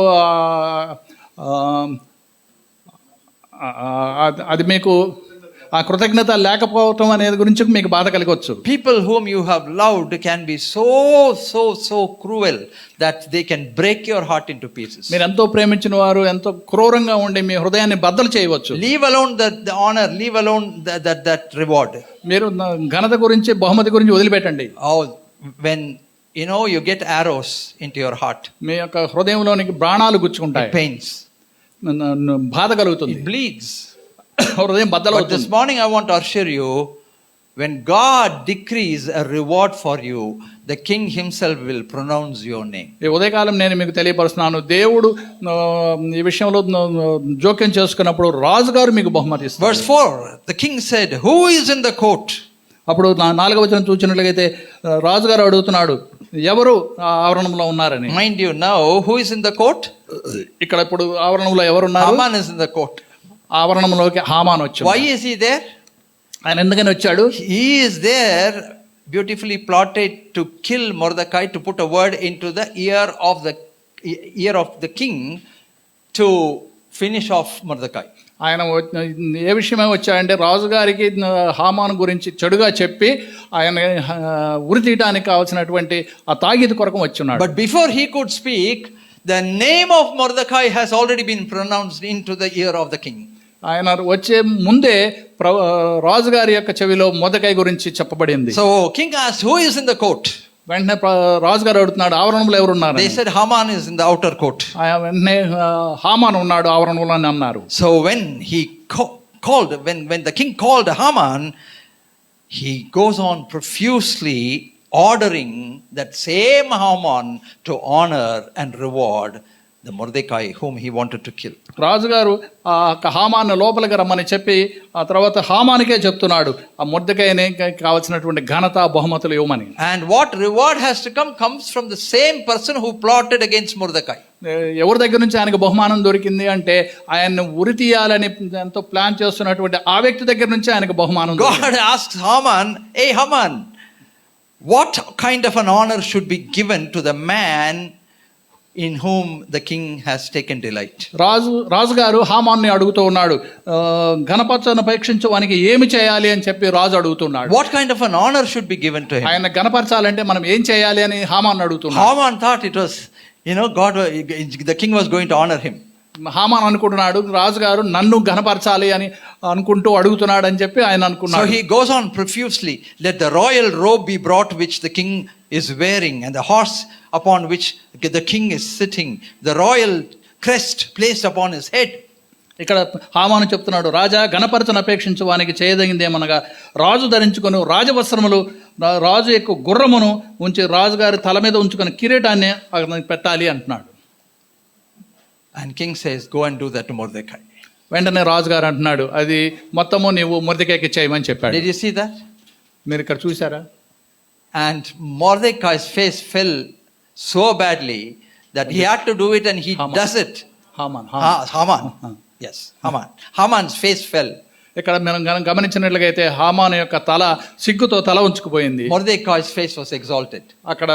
అది మీకు ఆ కృతజ్ఞత లేకపోవటం అనేది గురించి మీకు బాధ కలగవచ్చు.
People whom you have loved can be so cruel that they can break your heart into pieces.
మీరు ఎంతో ప్రేమించిన వారు ఎంతో క్రూరంగా ఉండి మీ హృదయాన్ని బద్దలు చేయవచ్చు.
Leave alone the honor, leave alone that reward.
మీరు ఘనత గురించి బహుమతి గురించి వదిలిపెట్టండి.
When you get arrows into your heart,
మీ యొక్క హృదయంలోనికి బాణాలు గుచ్చుకుంటాయి.
it pains,
బాధ కలుగుతుంది,
it bleeds.
హృదయం బద్దలు
But this morning I want to assure you, when God decrees a reward for you, the king himself will pronounce your name.
ఈ ఉదయకాలం నేను మీకు తెలియపరుస్తున్నాను, దేవుడు ఈ విషయంలో జోక్యం చేసుకున్నప్పుడు రాజుగారు మీకు బహుమతి ఇస్తారు.
Verse 4, the king said, who is in the court?
అప్పుడు 4వ వచనం చూసినట్లయితే రాజుగారు అడుగుతున్నాడు ఎవరు ఆవరణంలో ఉన్నారని.
Mind you now, who is in the court?
ఇక్కడ ఇప్పుడు ఆవరణంలో ఎవరు ఉన్నారు?
Haman is in the court.
ఆవరణంలోకి Haman వచ్చాడు.
Why is he there?
ఆయన ఎందుకని వచ్చాడు?
He is there beautifully plotted to kill Mordecai, to put a word into the ear of the king to finish off Mordecai.
ఆయన ఏ విషయమై వచ్చాడంటే రాజుగారికి హామాన్ గురించి చెడుగా చెప్పి ఆయన ఉరి తీయడానికి కావాల్సినటువంటి ఆ తాగీదు కొరకు వచ్చున్నాడు.
But before he could speak, the name of Mordecai has already been pronounced into the ear of the king.
ఆయన వచ్చే ముందే రాజుగారి యొక్క చెవిలో మొర్దెకై గురించి చెప్పబడింది.
So king asked, who is in the court?
వెంటనే రాజుగారు అడుగుతున్నాడు ఆవరణంలో ఎవరున్నారు?
They said Haman is in the outer court.
వెంటనే హామాన్ ఉన్నాడు ఆవరణంలో అని అన్నారు.
So when he called, when the king called Haman, he goes on profusely ordering that same Haman to honor and reward the Mordecai whom he wanted to kill.
రాజుగారు ఆ హామాన్ని లోపలికి రమ్మని చెప్పి ఆ తర్వాత హామానికే చెప్తున్నాడు ఆ మొర్దెకైని కావాల్సినటువంటి ఘనత బహుమతులు ఇవ్వమని.
And what reward has to come comes from the same person who plotted against Mordecai.
ఎవరి దగ్గర నుంచి ఆయనకు బహుమానం దొరికింది అంటే ఆయన్ని ఉరి తీయాలని ఎంతో ప్లాన్ చేస్తున్నటువంటి ఆ వ్యక్తి దగ్గర నుంచి ఆయనకు బహుమానం.
God asks Haman, hey Haman, what kind of an honor should be given to the man in whom the king has taken delight?
రాజుగారు హామాన్ని అడుగుతూ ఉన్నాడు, ఘనపరచను పరీక్షించు వానికి ఏమి చేయాలి అని చెప్పి రాజు అడుగుతున్నాడు.
What kind of an honor should be given to him?
ఆయన ఘనపరచాలంటే మనం ఏం చేయాలి అని హామాన్ని అడుగుతున్నాడు.
Haman thought it was, God, the king was going to honor him.
Haman అనుకుంటున్నాడు రాజుగారు నన్ను ఘనపరచాలి అని అనుకుంటూ అడుగుతున్నాడు అని చెప్పి ఆయన అనుకున్నాడు.
So he goes on profusely, let the royal robe be brought which the king is wearing, and the horse upon which the king is sitting, the royal crest placed upon his head.
ఇక్కడ హామాను చెప్తున్నాడు, రాజా ఘనపరచను అపేక్షించు వానికి చేయదగిందేమనగా రాజు ధరించుకొని రాజవస్త్రములు రాజు యొక్క గుర్రమును ఉంచి రాజుగారి తల మీద ఉంచుకొని కిరీటాన్ని అతనికి పెట్టాలి అంటున్నాడు.
And king says, go and do that to Mordecai.
వెంటనే రాజుగారు అంటున్నాడు, అది మొత్తము నీవు మొర్దెకైకి చేయమని చెప్పాడు.
Did you see that?
మీరు ఇక్కడ చూసారా?
And Mordecai's face fell so badly that he had to do it, and he does it. Haman. Yes, Haman. Haman's face fell.
ఇక్కడ మనం గమనించినట్లయితే హామాను యొక్క తల సిగ్గుతో తల ఉంచుకుపోయింది.
Mordecai's face was exalted.
అక్కడ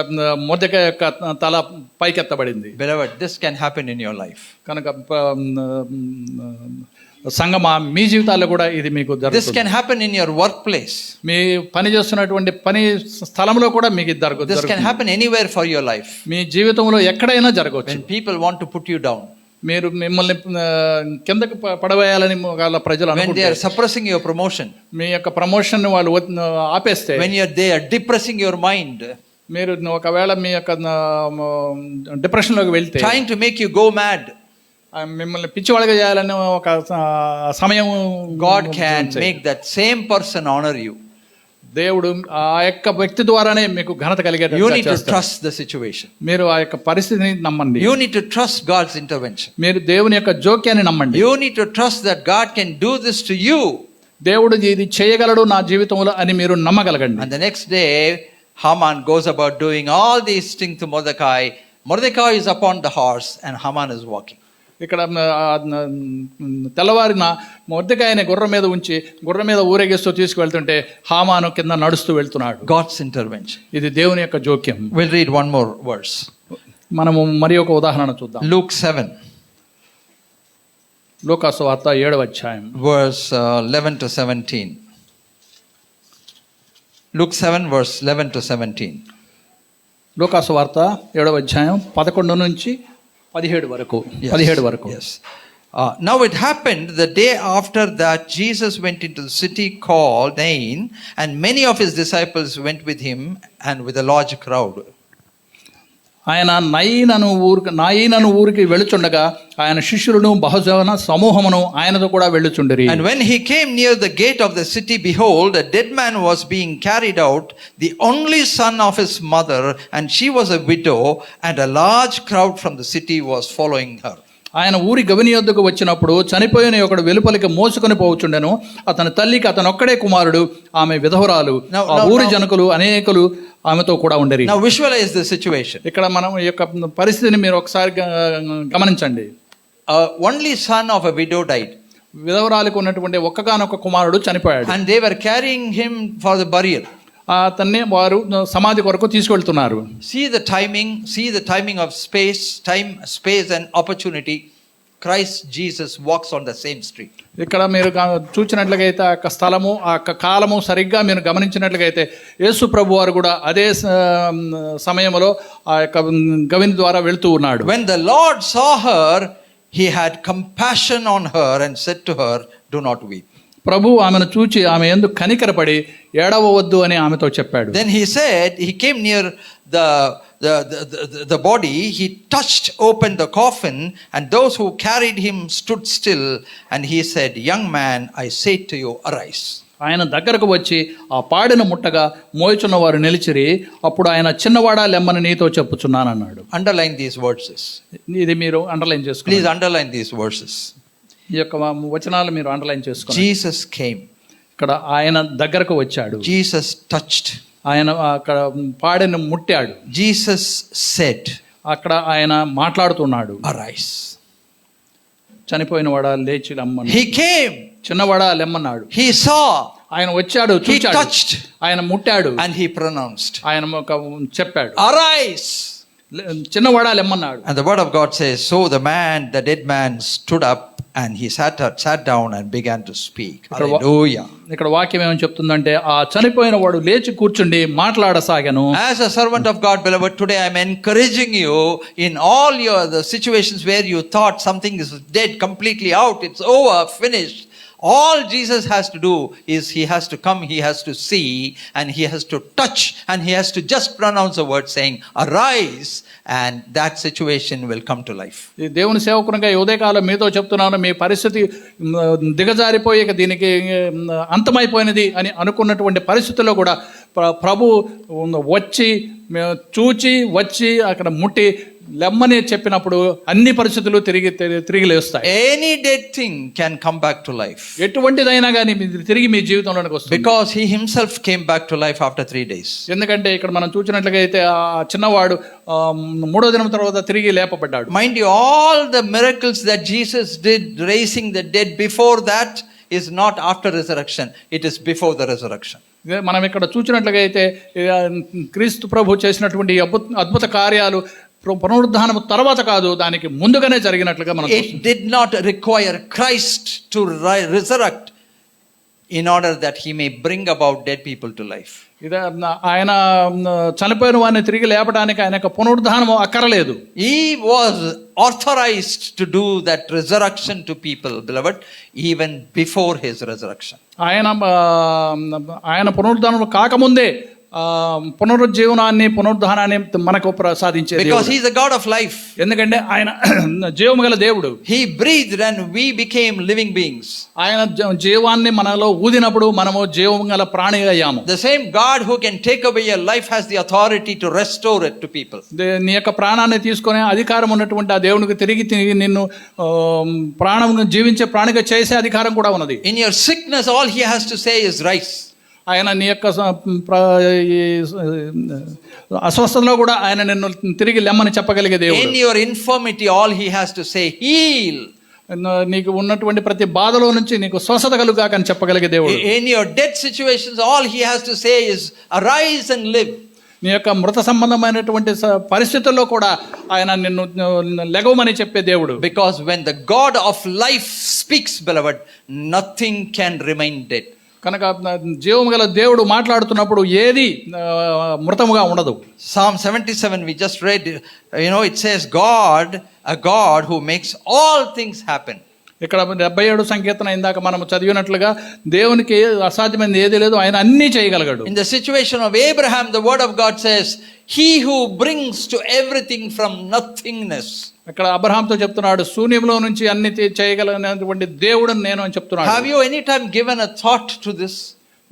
మొర్దెకై యొక్క తల పైకెత్తబడింది.
Beloved, this can happen in your life.
కనుక సంగమా మీ జీవితాల్లో కూడా ఇది మీకు జరుగుతుంది.
This can happen in your workplace.
మీ పని చేస్తున్నటువంటి పని స్థలంలో కూడా మీకు ఇది జరుగుతుంది.
This can happen anywhere for your life.
మీ జీవితంలో ఎక్కడైనా జరగవచ్చు.
When people want to put you down,
మీరు మిమ్మల్ని కిందకు పడవేయాలని వాళ్ళ ప్రజలు
when they are suppressing your promotion,
మీ యొక్క ప్రమోషన్ వాళ్ళు ఆపేస్తే,
when they are depressing your mind,
మీరు ఒకవేళ మీ యొక్క డిప్రెషన్లోకి వెళ్తే,
trying to make you go mad,
మిమ్మల్ని పిచ్చివాళ్ళగా చేయాలని ఒక సమయం,
God can make that same person honor you.
దేవుడు ఆ యొక్క వ్యక్తి ద్వారానే మీకు ఘనత కలిగేటట్టు
You need to
చేస్తాడు.
trust the situation.
మీరు ఆ యొక్క పరిస్థితిని నమ్మండి.
You need to trust God's intervention.
మీరు దేవుని యొక్క జోక్యాన్ని నమ్మండి.
You need to trust that God can do this to you.
దేవుడు ఇది చేయగలడు నా జీవితంలో అని మీరు నమ్మగలగండి.
And the next day Haman goes about doing all these things to Mordecai. Mordecai is upon the horse and Haman is walking.
ఇక్కడ తెల్లవారిన మొర్దెకైని గుర్రం మీద ఉంచి గుర్రం మీద ఊరేగిస్తూ తీసుకువెళ్తుంటే హామాను కింద నడుస్తూ వెళ్తున్నాడు.
God's intervention.
ఇది దేవుని యొక్క జోక్యం.
We'll read one more verse.
మనము మరి ఒక ఉదాహరణ చూద్దాం.
Luke 7.
లూకాసు వార్త 7వ అధ్యాయం
verse 11 to 17. Luke 7 verse 11 to 17.
లూకాసు వార్త 7వ అధ్యాయం 11 నుంచి 17 వరకు. 17 వరకు.
Yes. Now it happened the day after that Jesus went into the city called Nain, and many of his disciples went with him and with a large crowd.
ఆయన నాయినను ఊరికి వెళుచుండగా ఆయన శిష్యులను బహుజన సమూహమును ఆయనతో కూడా వెళ్ళుచుండిరి.
And when he came near the gate of the city, behold, a dead man was being carried out, the only son of his mother, and she was a widow, and a large crowd from the city was following her.
ఆయన ఊరి గవిని యొద్దకు వచ్చినప్పుడు చనిపోయిన ఒకడు వెలుపలికి మోసుకొని పోవచుండెను. అతని తల్లికి అతనొక్కడే కుమారుడు, ఆమె విధవరాలు. ఆ ఊరి జనకులు అనేకులు ఆమెతో కూడా ఉండేరి.
Now visualize the situation.
ఇక్కడ మనం ఈ యొక్క పరిస్థితిని మీరు ఒకసారి గమనించండి.
Only son of a widow died.
విధవరాలకు ఉన్నటువంటి ఒక్కగానొక్క కుమారుడు చనిపోయాడు.
And they were carrying him for the burial.
అతన్ని వారు సమాధి కొరకు తీసుకెళ్తున్నారు.
See the timing of space and opportunity. Christ Jesus walks on the same street.
ఇక్కడ మీరు చూసినట్లయితే ఆ యొక్క స్థలము ఆ యొక్క కాలము సరిగ్గా మీరు గమనించినట్లయితే యేసు ప్రభు వారు కూడా అదే సమయంలో ఆ యొక్క గవిని ద్వారా వెళ్తూ ఉన్నాడు.
When the Lord saw her, he had compassion on her and said to her, do not weep.
ప్రభు ఆమెను చూచి ఆమె యందు కనికరపడి ఏడవవద్దు అని ఆమెతో చెప్పాడు.
Then he said, he came near the body, he touched open the coffin, and those who carried him stood still, and he said, young man, I say to you, arise.
ఆయన దగ్గరకు వచ్చి ఆ పాడిన ముట్టగా మోయుచున్న వారు నిలిచిరి. అప్పుడు ఆయన చిన్నవాడా లెమ్మని నీతో చెప్పుచున్నానన్నాడు.
Underline these verses.
ఇది మీరు అండర్లైన్ చేసుకోండి.
Please underline these verses.
ఈ యొక్క వచనాలు మీరు అండర్లైన్ చేసుకోండి.
Jesus came.
ఇక్కడ ఆయన దగ్గరకు వచ్చాడు.
Jesus touched.
ఆయన అక్కడ పాడిన ముట్టాడు.
Jesus said,
అక్కడ ఆయన మాట్లాడుతున్నాడు.
arise.
చనిపోయిన వాడా లేచి లెమ్మన్నాడు.
He came.
చిన్నవాడా లెమ్మన్నాడు.
He saw.
ఆయన వచ్చాడు,
He
చూచాడు,
touched.
ఆయన ముట్టాడు,
And he pronounced,
ఆయన ఒక చెప్పాడు,
arise.
చిన్నవాడా లెమ్మన్నాడు.
And the word of God says, so the dead man stood up and he sat down and began to speak. Hallelujah.
ఇక్కడ వాక్యం ఏమని చెప్తుందంటే, ఆ చనిపోయిన వాడు లేచి కూర్చుండి మాట్లాడసాగాను.
As a servant of God, beloved, today I am encouraging you in all the situations where you thought something is dead, completely out, it's over, finished. All Jesus has to do is he has to come, he has to see, and he has to touch, and he has to just pronounce a word saying, arise, and that situation will come to life.
ఈ దేవుని సేవకునిగా ఈ ఉదయకాలం మీతో చెప్తున్నాను, మీ పరిస్థితి దిగజారిపోయి ఇక దీనికి అంతమైపోయినది అని అనుకున్నటువంటి పరిస్థితుల్లో కూడా ప్రభు వచ్చి చూచి వచ్చి అక్కడ ముట్టి లెమ్మని చెప్పినప్పుడు అన్ని పరిస్థితులు తిరిగి లేస్తాయి.
Any dead thing can come back to life.
ఎటువంటిదైనా కానీ తిరిగి మీ జీవితంలోకి వస్తుంది.
Because he himself came back to life after 3 days.
ఎందుకంటే ఇక్కడ మనం చూసినట్లుగా అయితే ఆ చిన్నవాడు 3వ దినం తర్వాత తిరిగి లేపబడ్డాడు.
Mind you, all the miracles that Jesus did raising the dead before that is not after resurrection, it is before the resurrection.
మనం ఇక్కడ చూసినట్లుగా అయితే క్రీస్తు ప్రభు చేసినటువంటి అద్భుత కార్యాలు పునరుద్ధానం తర్వాత కాదు, దానికి ముందుగానే జరిగినట్లుగా మనం
It did not require Christ to resurrect in order that he may bring about dead people to life.
ఆయన చనిపోయిన వారిని తిరిగి లేపడానికి ఆయన యొక్క పునరుద్ధానం అక్కరలేదు.
He was authorized to do that resurrection to people, beloved, even before his resurrection.
ఆయన పునరుద్ధానం కాకముందే పునరుజ్జీవనాన్ని పునరుద్ధానాన్ని మనకు ప్రసాదించేది.
Because he is a God of life.
ఎందుకంటే ఆయన జీవము గల దేవుడు.
He breathed and we became living beings.
ఆయన జీవాన్ని మనలో ఊదినప్పుడు మనము జీవము గల ప్రాణి అయ్యాము.
The same God who can take away your life has the authority to restore it to people.
నీ యొక్క ప్రాణాన్ని తీసుకునే అధికారం ఉన్నటువంటి ఆ దేవునికి తిరిగి నిన్ను ప్రాణం జీవించే ప్రాణిగా చేసే అధికారం కూడా ఉన్నది.
In your sickness all he has to say is rise.
ఆయన నీ యొక్క అస్వస్థతలో కూడా ఆయన నిన్ను తిరిగి లెమ్మని చెప్పగలిగే దేవుడు.
In your infirmity all he has to say heal.
నీకు ఉన్నటువంటి ప్రతి బాధలో నుంచి నీకు స్వస్థత కలుగాక అని చెప్పగలిగే దేవుడు.
In your dead situations all he has to say is arise and live.
నీ యొక్క మృత సంబంధమైనటువంటి పరిస్థితుల్లో కూడా ఆయన నిన్ను లెగవమని చెప్పే దేవుడు.
Because when the God of life speaks, beloved, nothing can remain dead.
కనుక జీవము గల దేవుడు మాట్లాడుతున్నప్పుడు ఏది మృతముగా ఉండదు.
Psalm 77 we just read, it says a God who makes all things happen.
ఇక్కడ 77 సంకీర్తన ఇందాక మనం చదివినట్లుగా దేవునికి అసాధ్యమైనది ఏది లేదు, ఆయన అన్నీ చేయగలగాడు.
In the situation of Abraham, the word of God says, he who brings to everything from nothingness.
ఇక్కడ అబ్రహాంతో చెప్తున్నాడు, శూన్యంలో నుంచి అన్ని చేయగలిగినటువంటి దేవుడు నేను అని చెప్తున్నాడు.
Have you any time given a thought to this?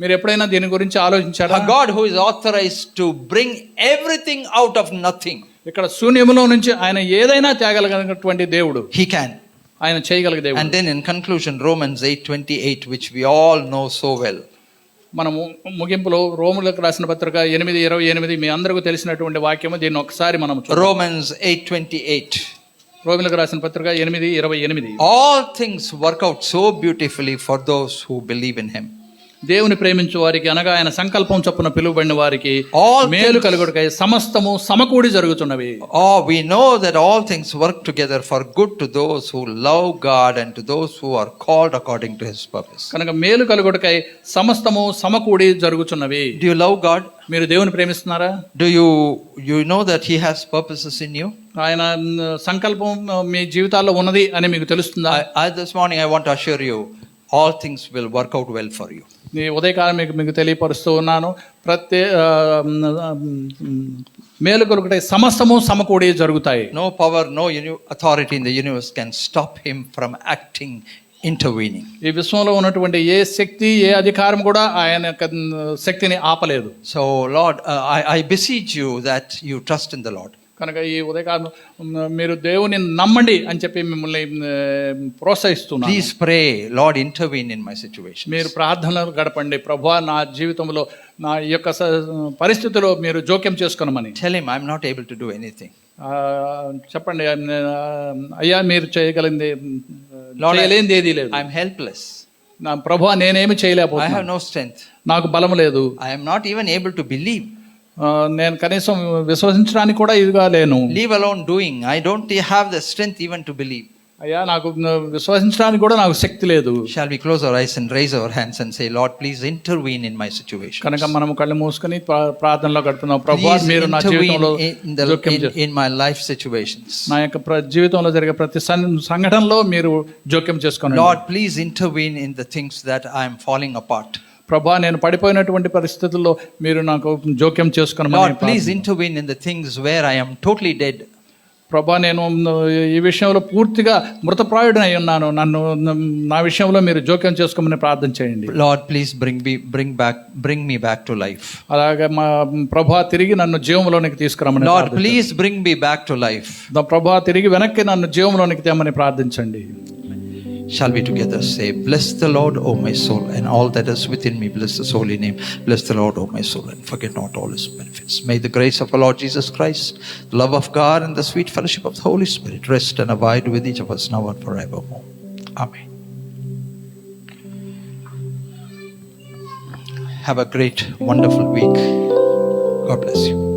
మీరు ఎప్పుడైనా దీని గురించి ఆలోచించారా?
A God who is authorized to bring everything out of nothing.
ఇక్కడ శూన్యంలో నుంచి ఆయన ఏదైనా తేగలిగినటువంటి దేవుడు.
He can.
ఆయన చేయగలిగే దేవుడు.
And then in conclusion, Romans 8:28, which we all know so well.
మనము ముగింపులో రోములకు రాసిన పత్రిక 8:28 మీ అందరికీ తెలిసినటువంటి వాక్యము. దీన్ని ఒకసారి మనం
Romans 8:28.
రోములకు రాసిన పత్రిక 8:28.
All things work out so beautifully for those who believe in him.
దేవుని ప్రేమించు వారికి అనగా ఆయన సంకల్పం చొప్పున పిలువబడిన వారికి మేలు కలుగుటకై సమస్తము సమకూడి జరుగుతున్నవి.
We know that all things work together for good to those who love God and to those who are called according to his purpose.
కనుక మేలు కలుగుటకై సమస్తము సమకూడి జరుగుతున్నవి.
Do you love God?
మీరు దేవుని ప్రేమిస్తున్నారా?
Do you know that he has purposes in you?
ఆయన సంకల్పం మీ జీవితాల్లో ఉన్నది అని మీకు తెలుస్తుందా?
This morning I want to assure you, all things will work out well for you.
ఈ ఉదయకాలం మీకు తెలియపరుస్తూ ఉన్నాను, ప్రతి మేలు కొరకై సమస్తము సమకూడి జరుగుతాయి.
No power, no authority in the universe can stop him from acting intervening.
ఈ విశ్వంలో ఉన్నటువంటి ఏ శక్తి ఏ అధికారం కూడా ఆయన యొక్క శక్తిని ఆపలేదు.
So, Lord, I beseech you that you trust in the Lord.
కనుక ఈ ఉదయకాలం మీరు దేవుని నమ్మండి అని చెప్పి మిమ్మల్ని ప్రోత్సహిస్తున్నాను.
Please pray, Lord, intervene in my situation.
మీరు ప్రార్థనలు గడపండి, ప్రభువా నా జీవితంలో నా యొక్క పరిస్థితిలో మీరు జోక్యం చేసుకోనమని.
Tell him I'm not able to do anything.
చెప్పండి, అయ్యా మీరు చేయగలిగింది చేయలేనిది ఏదీ లేదు.
I'm helpless.
నా ప్రభువా నేనేమి
I
చేయలేకపోతున్నాను,
have no strength.
నాకు బలం లేదు,
I am not even able to believe.
నేను కనీసం విశ్వసించడానికి కూడా ఇదిగా లేను.
Leave alone doing. I don't have the strength even to believe.
అయ్యా నాకు విశ్వసించడానికి కూడా నాకు శక్తి లేదు.
Shall we close our eyes and raise our hands and say, Lord, please intervene in my situation.
కనుక మనం కళ్ళు మూసుకొని ప్రార్థనలో గడుపుతున్నాం. ప్రభువా
Please
మీరు నా జీవితంలో
intervene in my life situations.
నా యొక్క జీవితంలో జరిగే ప్రతి సంఘటనలో మీరు జోక్యం చేసుకోండి.
Lord, please intervene in the things that I am falling apart.
ప్రభువా నేను పడిపోయినటువంటి పరిస్థితుల్లో మీరు నాకు జోక్యం చేసుకోమని.
Lord, please intervene in the things where I am totally dead.
ప్రభువా నేను ఈ విషయంలో పూర్తిగా మృతప్రాయుడనై ఉన్నాను, నన్ను నా విషయంలో మీరు జోక్యం చేసుకోమని ప్రార్థన చేయండి.
Lord, please bring me back to life.
అలాగే మా ప్రభువా తిరిగి నన్ను జీవంలోనికి తీసుకురమని.
Lord, please bring me back to life.
ప్రభువా తిరిగి వెనక్కి నన్ను జీవంలోనికి తేమని ప్రార్థించండి.
Shall we together say, bless the Lord, O my soul, and all that is within me, bless his holy name. Bless the Lord, O my soul, and forget not all his benefits. May the grace of our Lord Jesus Christ, the love of God, and the sweet fellowship of the Holy Spirit rest and abide with each of us now and forevermore. Amen. Have a great, wonderful week. God bless you.